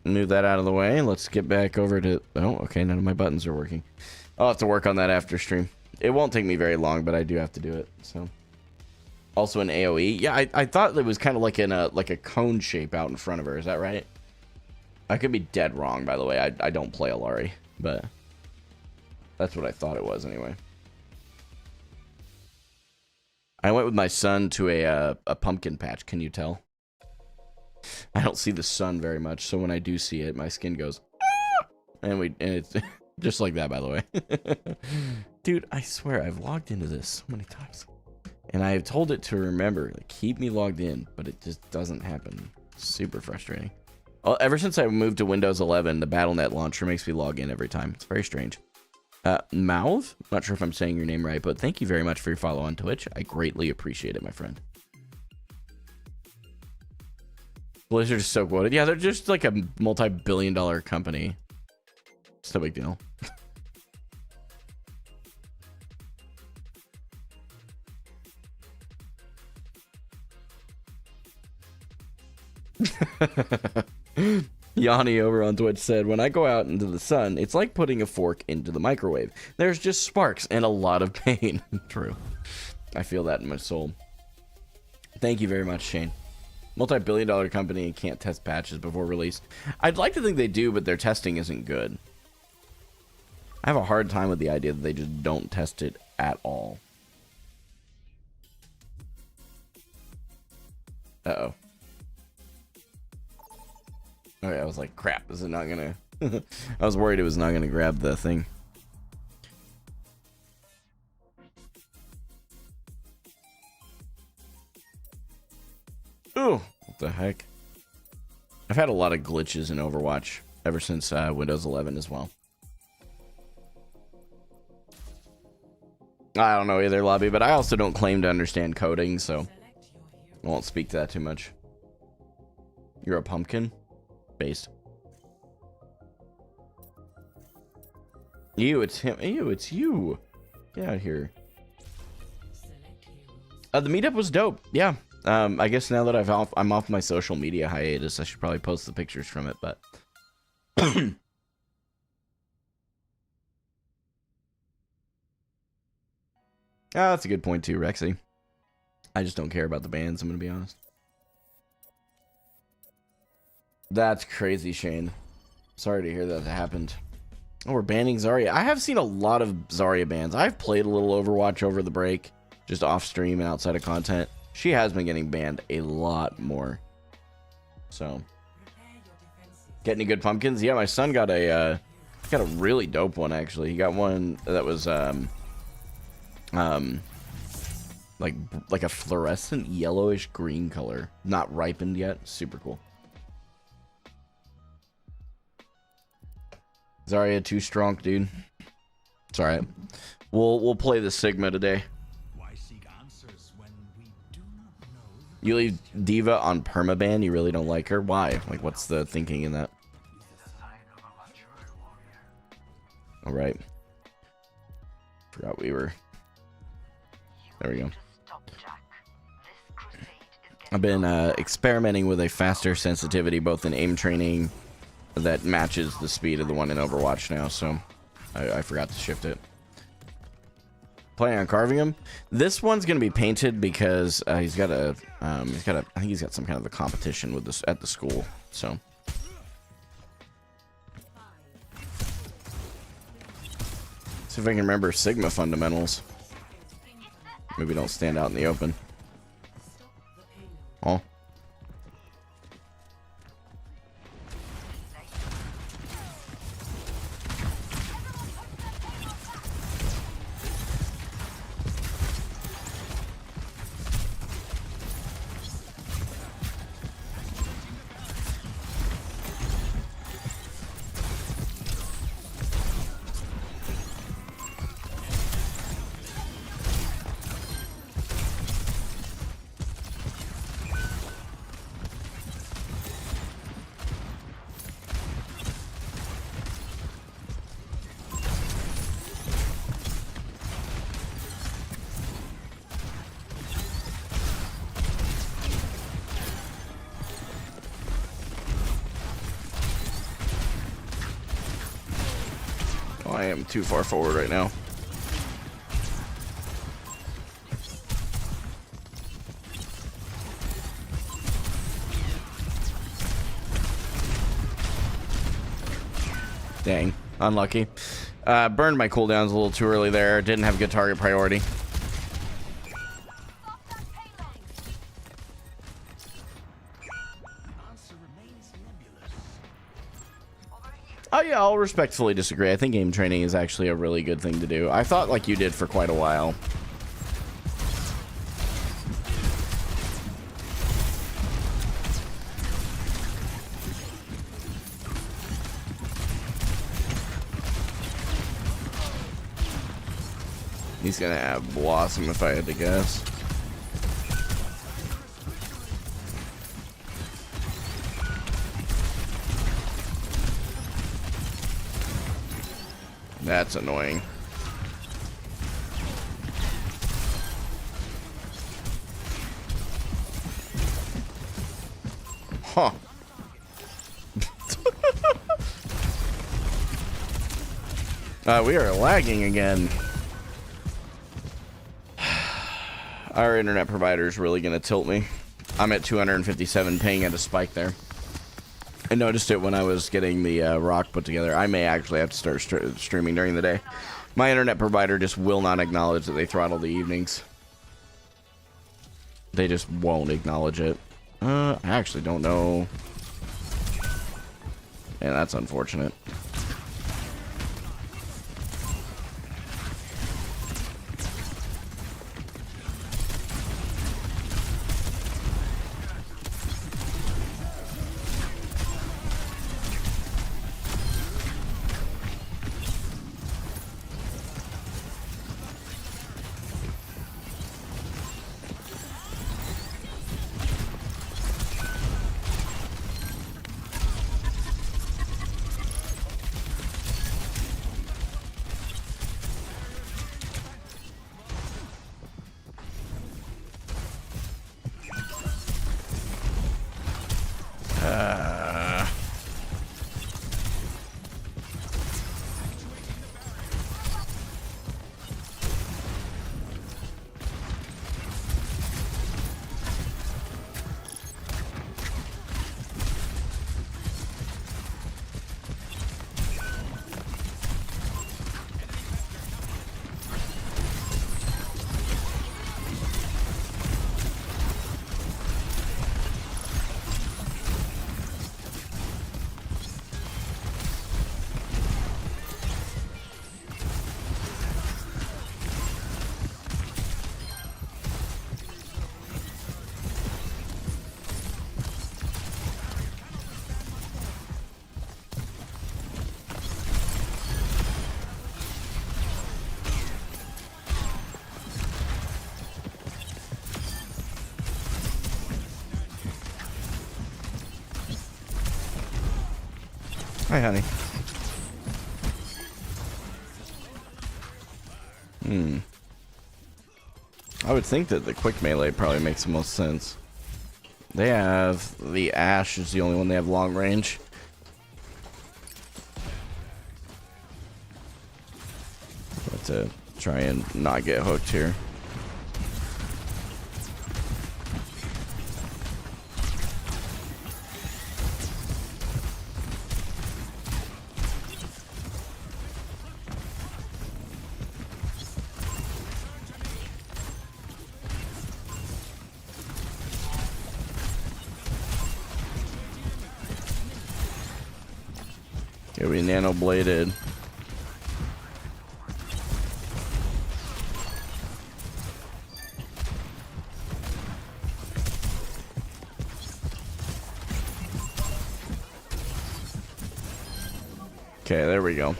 Move that out of the way. Let's get back over to... Oh, okay, none of my buttons are working. I'll have to work on that after stream. It won't take me very long, but I do have to do it, so... Also an AoE. Yeah, I thought it was kind of like in a cone shape out in front of her. Is that right? I could be dead wrong, by the way. I don't play Alari, but that's what I thought it was anyway. I went with my son to a pumpkin patch. Can you tell? I don't see the sun very much, so when I do see it, my skin goes, ah! and it's just like that, by the way. Dude, I swear I've logged into this so many times. And I've told it to remember, like, keep me logged in, but it just doesn't happen. Super frustrating. Ever since I moved to Windows 11, the Battle.net launcher makes me log in every time. It's very strange. Mauve? Not sure if I'm saying your name right, but thank you very much for your follow on Twitch. I greatly appreciate it, my friend. Blizzard's so quoted. Yeah, they're just like a multi-billion-dollar company. It's no big deal. Yanni over on Twitch said, when I go out into the sun, it's like putting a fork into the microwave. There's just sparks and a lot of pain. True. I feel that in my soul. Thank you very much, Shane. Multi-billion-dollar company can't test patches before release. I'd like to think they do, but their testing isn't good. I have a hard time with the idea that they just don't test it at all. Uh-oh. Okay, I was like, crap, is it not gonna... I was worried it was not gonna grab the thing. Ooh, what the heck? I've had a lot of glitches in Overwatch ever since Windows 11 as well. I don't know either, Lobby, but I also don't claim to understand coding, so I won't speak to that too much. You're a pumpkin? Based. Ew, it's him. Ew, it's you. Get out of here. The meetup was dope. Yeah. I guess now that I'm off my social media hiatus, I should probably post the pictures from it, but... that's a good point too, Rexy. I just don't care about the bands, I'm gonna be honest. That's crazy, Shane. Sorry to hear that happened. Oh, we're banning Zarya. I have seen a lot of Zarya bans. I've played a little Overwatch over the break, just off stream and outside of content. She has been getting banned a lot more. So, get any good pumpkins? Yeah, my son got a really dope one actually. He got one that was like a fluorescent yellowish green color, not ripened yet. Super cool. Zarya too strong, dude. It's alright. We'll play the Sigma today. You leave Diva on permaban? You really don't like her? Why? Like, what's the thinking in that? Alright. Forgot we were... There we go. I've been experimenting with a faster sensitivity, both in aim training that matches the speed of the one in Overwatch now, so I forgot to shift it. Planning on carving him. This one's gonna be painted because he's got a I think he's got some kind of a competition with this at the school. So see if I can remember Sigma fundamentals. Maybe don't stand out in the open. Oh. I am too far forward right now. Dang, unlucky. Burned my cooldowns a little too early there. Didn't have good target priority. Oh yeah, I'll respectfully disagree. I think game training is actually a really good thing to do. I thought like you did for quite a while. He's gonna have Blossom if I had to guess. That's annoying. Huh. We are lagging again. Our internet provider is really going to tilt me. I'm at 257 ping at a spike there. I noticed it when I was getting the rock put together. I may actually have to start streaming during the day. My internet provider just will not acknowledge that they throttle the evenings. They just won't acknowledge it. I actually don't know. Yeah, that's unfortunate. Hi, honey. I would think that the quick melee probably makes the most sense. They have the Ash is the only one they have long range. Have to try and not get hooked here. Okay, we nano bladed. Okay, there we go.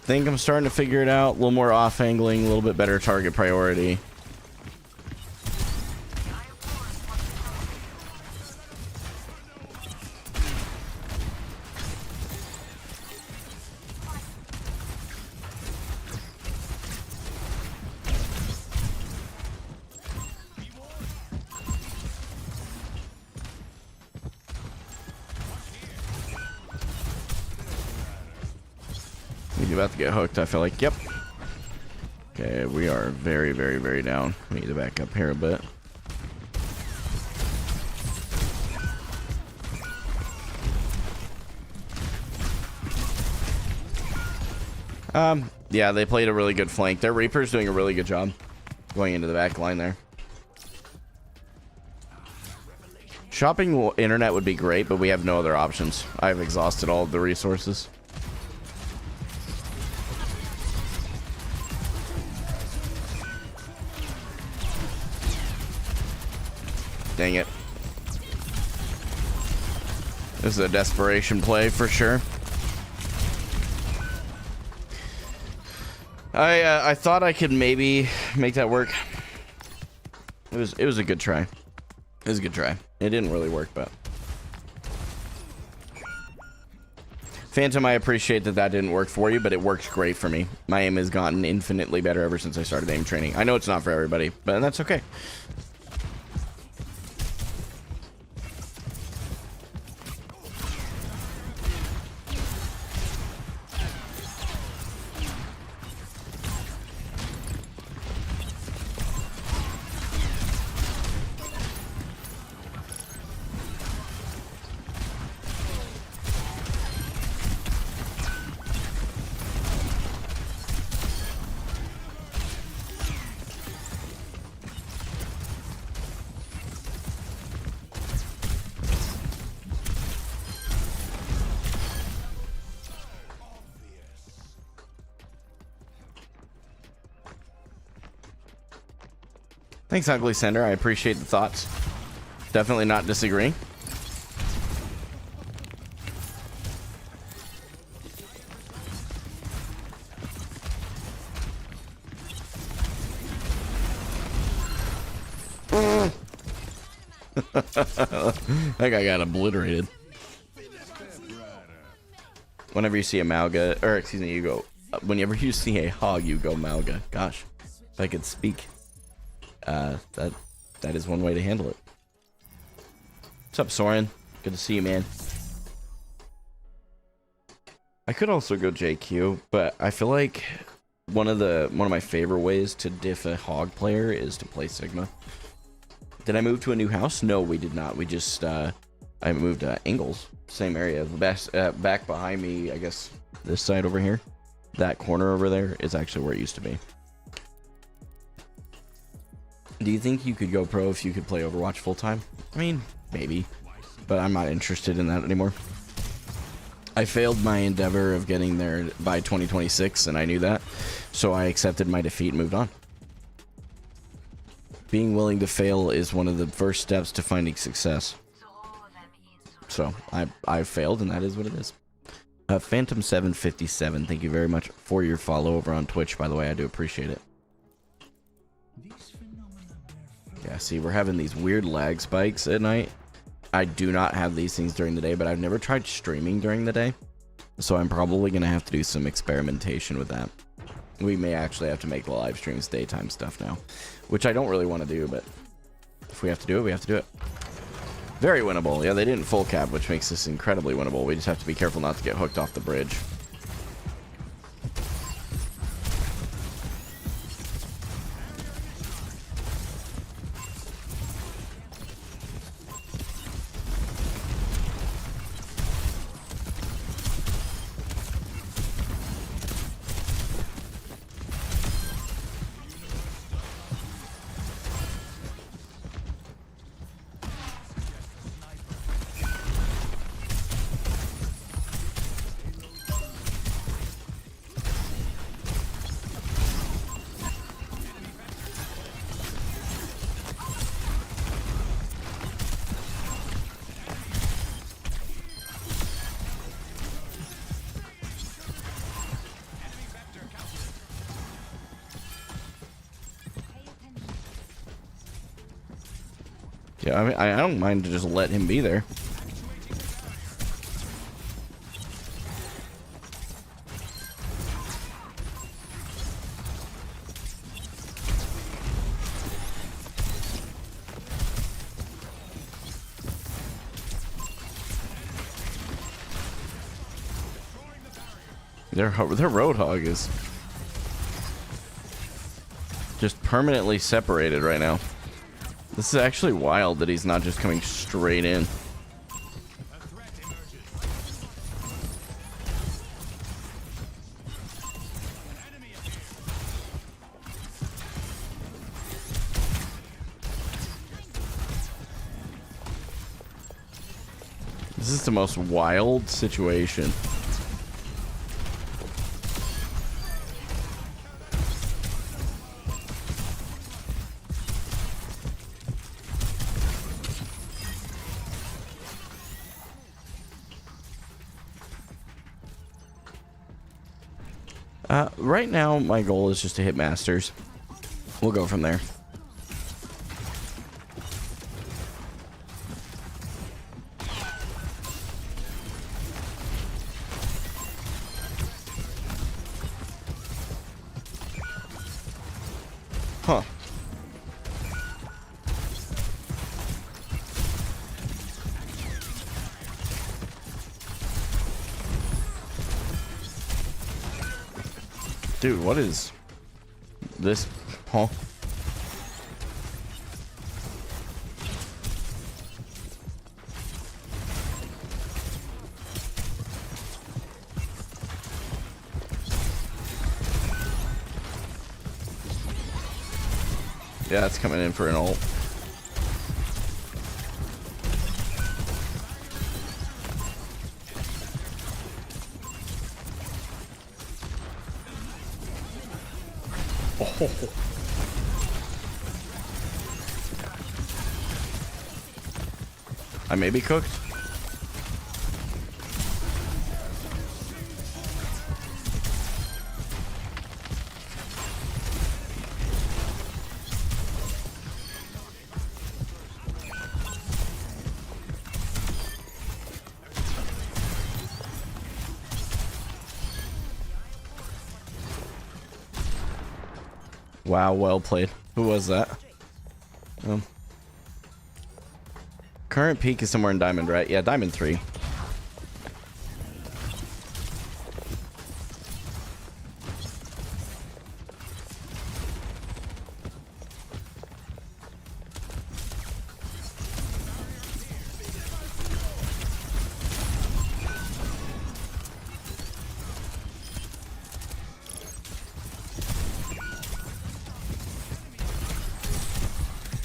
Think I'm starting to figure it out. A little more off angling, a little bit better target priority. He's about to get hooked, I feel like. Yep. Okay, we are very, very, very down. We need to back up here a bit. Yeah, they played a really good flank. Their Reaper's doing a really good job going into the back line there. Shopping internet would be great, but we have no other options. I've exhausted all of the resources. Dang it. This is a desperation play for sure. I thought I could maybe make that work. It was a good try. It was a good try. It didn't really work, but Phantom, I appreciate that that didn't work for you, but it works great for me. My aim has gotten infinitely better ever since I started aim training. I know it's not for everybody, but that's okay. Thanks, Ugly Sender. I appreciate the thoughts. Definitely not disagreeing. That guy got obliterated. Whenever you see a Malga, or excuse me, you go. Whenever you see a hog, you go Malga. Gosh, if I could speak. That is one way to handle it. What's up, Soren? Good to see you, man. I could also go JQ, but I feel like one of my favorite ways to diff a hog player is to play Sigma. Did I move to a new house? No, we did not. We just I moved to Ingalls, same area. The best back behind me, I guess this side over here, that corner over there is actually where it used to be. Do you think you could go pro if you could play Overwatch full time? I mean, maybe, but I'm not interested in that anymore. I failed my endeavor of getting there by 2026, and I knew that, so I accepted my defeat and moved on. Being willing to fail is one of the first steps to finding success. So I failed, and that is what it is. Phantom757, thank you very much for your follow over on Twitch, by the way. I do appreciate it. Yeah, see, we're having these weird lag spikes at night. I do not have these things during the day, but I've never tried streaming during the day. So I'm probably going to have to do some experimentation with that. We may actually have to make the live streams daytime stuff now, which I don't really want to do, but if we have to do it, we have to do it. Very winnable. Yeah, they didn't full cap, which makes this incredibly winnable. We just have to be careful not to get hooked off the bridge. Yeah, I mean, I don't mind to just let him be there. Their Roadhog is just permanently separated right now. This is actually wild that he's not just coming straight in. This is the most wild situation. Right now, my goal is just to hit Masters. We'll go from there. Huh. Dude, what is this? Huh? Yeah, it's coming in for an ult. Oh. I may be cooked. Wow, well played. Who was that? Current peak is somewhere in Diamond, right? Yeah, Diamond 3.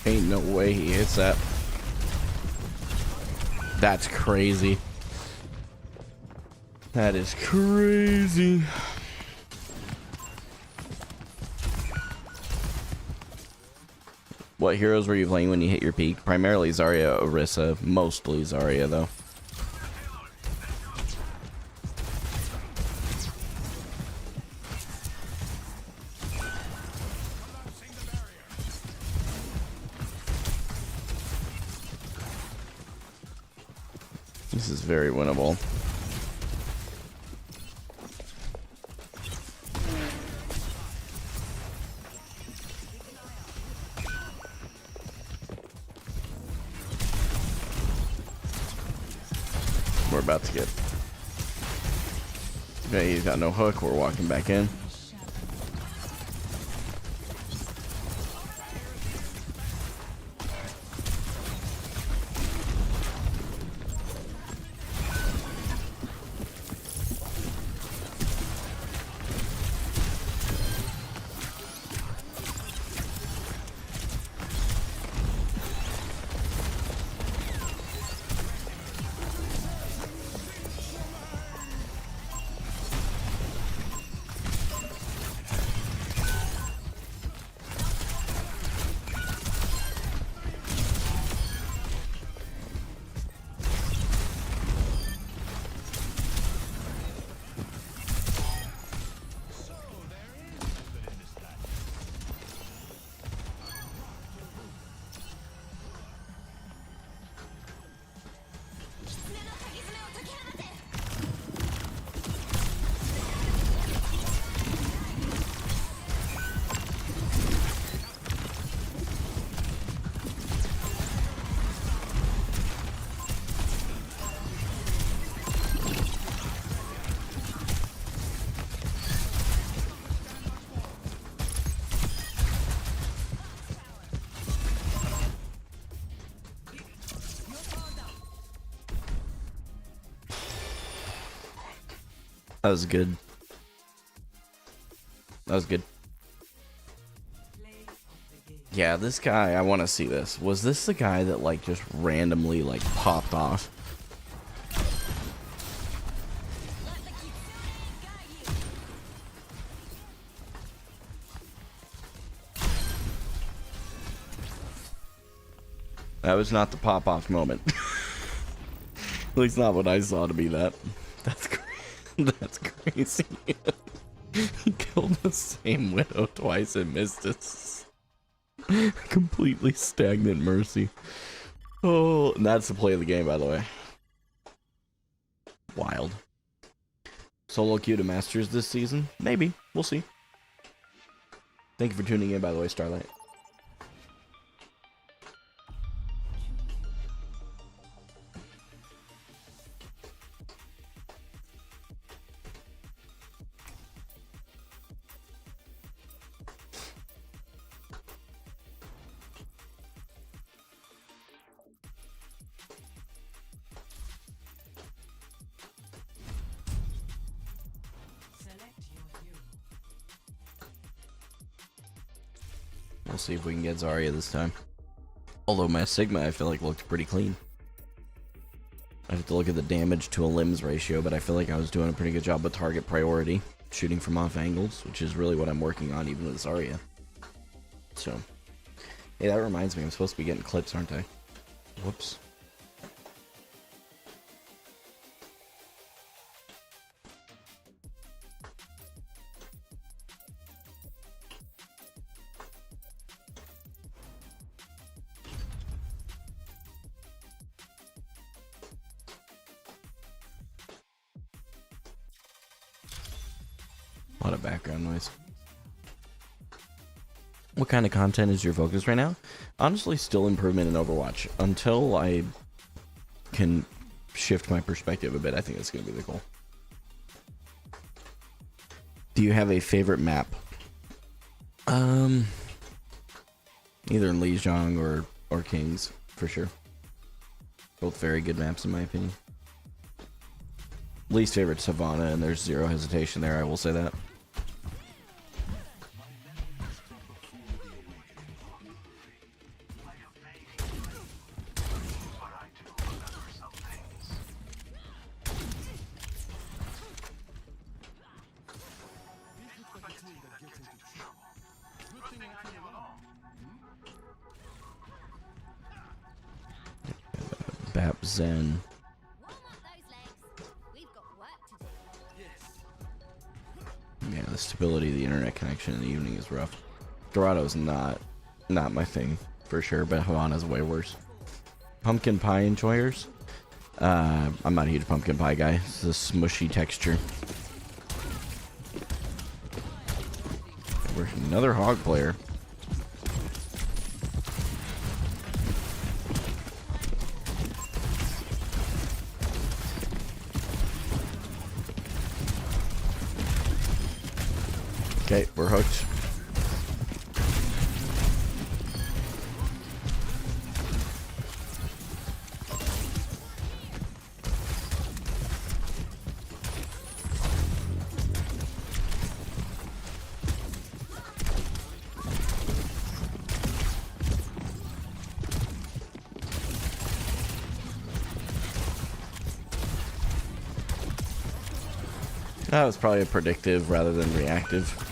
Ain't no way he hits that. That's crazy. That is crazy. What heroes were you playing when you hit your peak? Primarily Zarya, Orisa, mostly Zarya though. This is very winnable. We're about to get... Okay, he's got no hook. We're walking back in. That was good. That was good. Yeah, this guy, I want to see this. Was this the guy that, like, just randomly, like, popped off? That was not the pop-off moment. At least not what I saw to be that. That's crazy. That's crazy. He killed the same widow twice and missed us. Completely stagnant mercy. Oh, and that's the play of the game, by the way. Wild. Solo queue to Masters this season? Maybe. We'll see. Thank you for tuning in, by the way, Starlight. We'll see if we can get Zarya this time. Although my Sigma, I feel like, looked pretty clean. I have to look at the damage to a limbs ratio, but I feel like I was doing a pretty good job with target priority, shooting from off angles, which is really what I'm working on even with Zarya. So, hey, that reminds me, I'm supposed to be getting clips, aren't I? Whoops. A lot of background noise. What kind of content is your focus right now? Honestly, still improvement in Overwatch. Until I can shift my perspective a bit, I think that's going to be the goal. Do you have a favorite map? Either Lijiang or Kings, for sure. Both very good maps in my opinion. Least favorite Savannah, and there's zero hesitation there, I will say that. Bap Zen. Yeah, the stability of the internet connection in the evening is rough. Dorado's not my thing for sure, but Havana's way worse. Pumpkin pie enjoyers? I'm not a huge pumpkin pie guy. It's a smushy texture. We're another hog player. Okay, we're hooked. That was probably a predictive rather than reactive.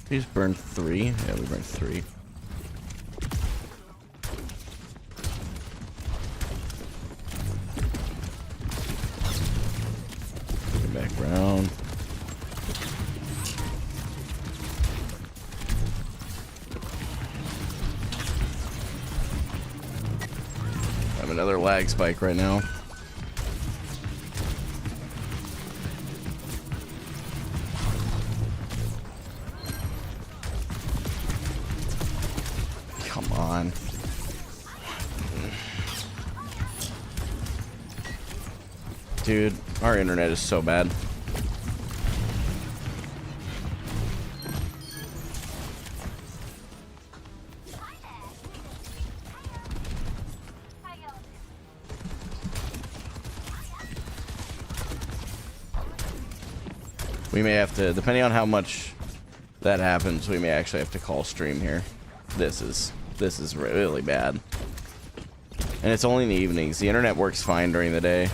We just burned 3. Yeah, we burned 3. Get back around. I have another lag spike right now. Come on. Dude, our internet is so bad. We may have to, depending on how much that happens, we may actually have to call stream here. This is really bad. And it's only in the evenings. The internet works fine during the day.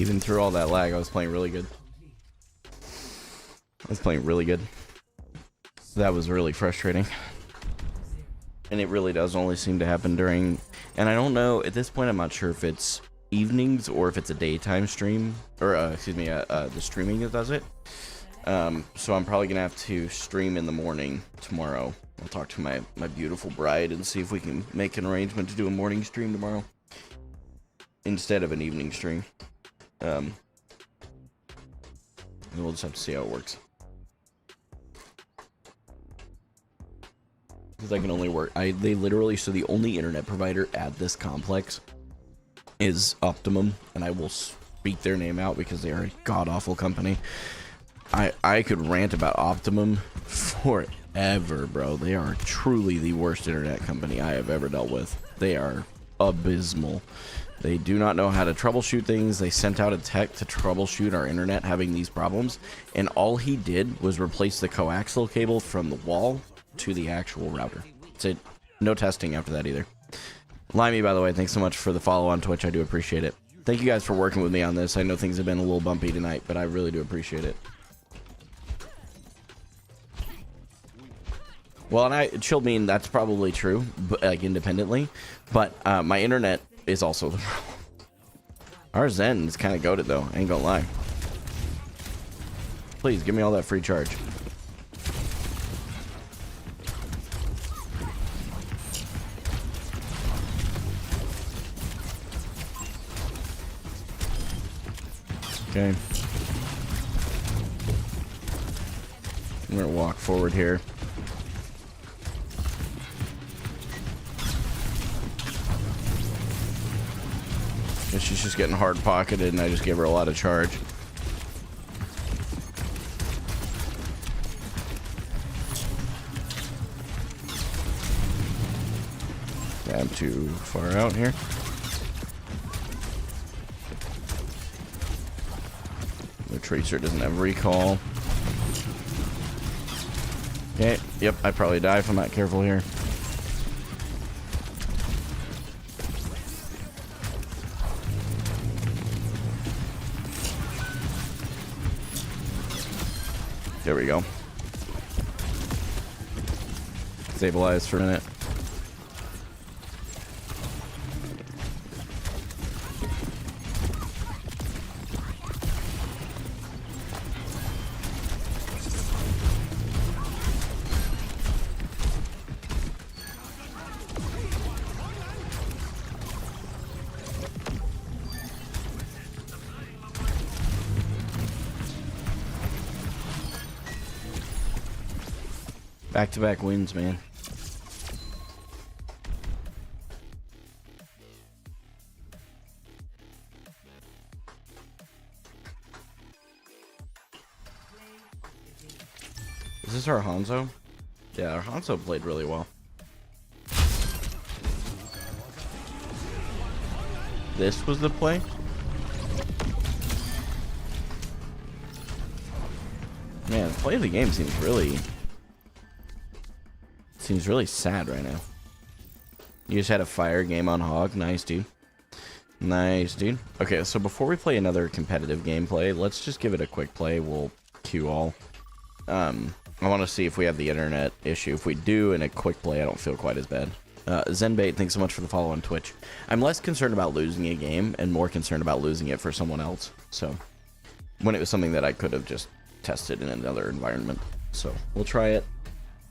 Even through all that lag, I was playing really good. That was really frustrating. And it really does only seem to happen during... And I don't know, at this point I'm not sure if it's evenings or if it's a daytime stream. Or, excuse me, the streaming that does it. So I'm probably going to have to stream in the morning tomorrow. I'll talk to my beautiful bride and see if we can make an arrangement to do a morning stream tomorrow. Instead of an evening stream. And we'll just have to see how it works. Because I can only work... they literally... So the only internet provider at this complex is Optimum. And I will speak their name out because they are a god-awful company. I could rant about Optimum forever, bro. They are truly the worst internet company I have ever dealt with. They are abysmal. They do not know how to troubleshoot things. They sent out a tech to troubleshoot our internet having these problems. And all he did was replace the coaxial cable from the wall to the actual router. That's it. No testing after that either. Limey, by the way, thanks so much for the follow on Twitch. I do appreciate it. Thank you guys for working with me on this. I know things have been a little bumpy tonight, but I really do appreciate it. Well, and it should mean that's probably true, but, like, independently. But my internet is also the problem. Our Zen is kind of goated, though. I ain't gonna lie. Please, give me all that free charge. Okay. I'm gonna walk forward here. And she's just getting hard pocketed, and I just gave her a lot of charge. I'm too far out here. The Tracer doesn't have recall. Okay, yep, I probably die if I'm not careful here. There we go. Stabilize for a minute. Back-to-back wins, man. Is this our Hanzo? Yeah, our Hanzo played really well. This was the play? Man, the play of the game seems really sad right now. You just had a fire game on Hog. Nice, dude. Nice, dude. Okay, so before we play another competitive gameplay, let's just give it a quick play. We'll queue all. I want to see if we have the internet issue. If we do in a quick play, I don't feel quite as bad. Zenbait, thanks so much for the follow on Twitch. I'm less concerned about losing a game and more concerned about losing it for someone else. So, when it was something that I could have just tested in another environment. So, we'll try it.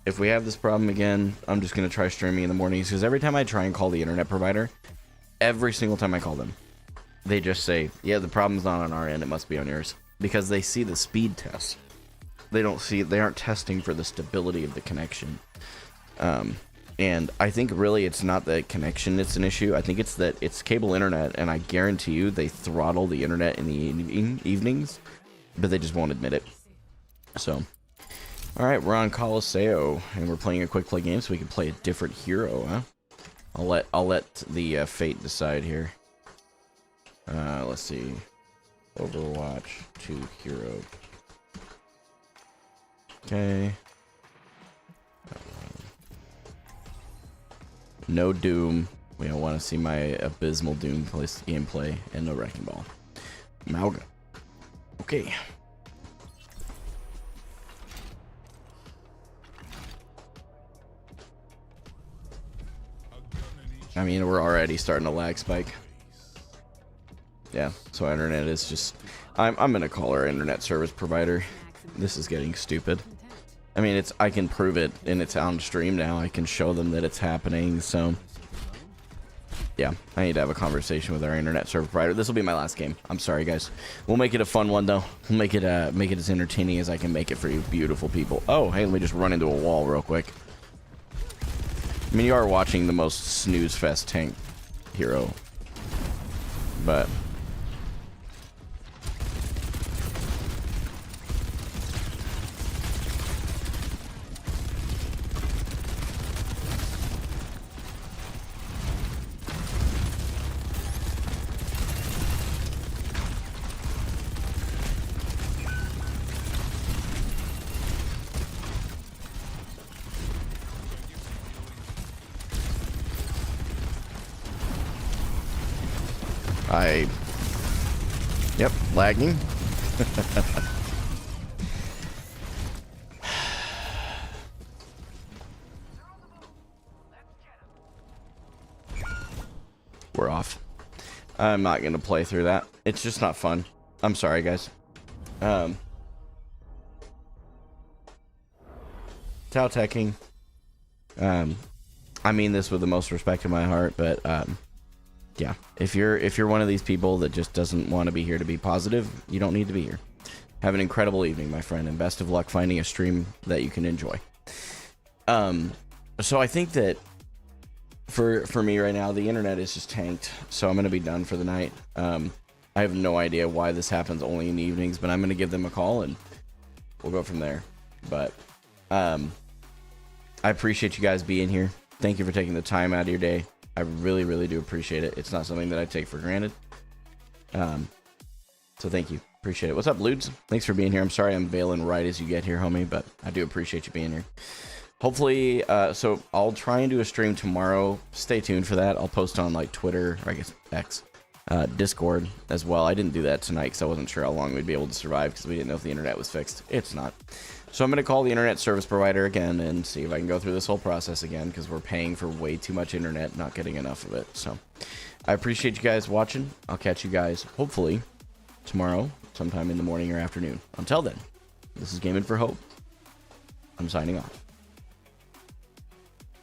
If we have this problem again, I'm just going to try streaming in the mornings, because every time I try and call the internet provider, every single time I call them, they just say, yeah, the problem's not on our end, it must be on yours. Because they see the speed test. They aren't testing for the stability of the connection. And I think really it's not the connection that's an issue. I think it's that it's cable internet, and I guarantee you they throttle the internet in the evenings, but they just won't admit it. So... Alright, we're on Colosseo, and we're playing a quick play game so we can play a different hero, huh? I'll let the fate decide here. Let's see. Overwatch 2 hero. Okay. No Doom. We don't want to see my abysmal Doom gameplay, and no Wrecking Ball. Malga. Okay. I mean, we're already starting a lag spike. Yeah, so our internet is just... I'm gonna call our internet service provider. This is getting stupid. I mean, I can prove it, and it's on stream now. I can show them that it's happening, so... Yeah, I need to have a conversation with our internet service provider. This will be my last game. I'm sorry, guys. We'll make it a fun one, though. We'll make it as entertaining as I can make it for you beautiful people. Oh, hey, let me just run into a wall real quick. I mean, you are watching the most snooze fest tank hero, but... Yep, lagging. We're off. I'm not gonna play through that. It's just not fun. I'm sorry, guys. Tau teching. I mean this with the most respect in my heart, but yeah, if you're one of these people that just doesn't want to be here to be positive, you don't need to be here. Have an incredible evening, my friend, and best of luck finding a stream that you can enjoy. So I think that for me right now, the internet is just tanked, so I'm gonna be done for the night. I have no idea why this happens only in the evenings, but I'm gonna give them a call and we'll go from there. But I appreciate you guys being here. Thank you for taking the time out of your day. I really, really do appreciate it. It's not something that I take for granted. So thank you. Appreciate it. What's up, Ludes? Thanks for being here. I'm sorry I'm bailing right as you get here, homie, but I do appreciate you being here. Hopefully, so I'll try and do a stream tomorrow. Stay tuned for that. I'll post on like Twitter, or I guess X, Discord as well. I didn't do that tonight because I wasn't sure how long we'd be able to survive because we didn't know if the internet was fixed. It's not. So I'm going to call the internet service provider again and see if I can go through this whole process again because we're paying for way too much internet, not getting enough of it. So I appreciate you guys watching. I'll catch you guys hopefully tomorrow sometime in the morning or afternoon. Until then, this is Gaming for Hope. I'm signing off.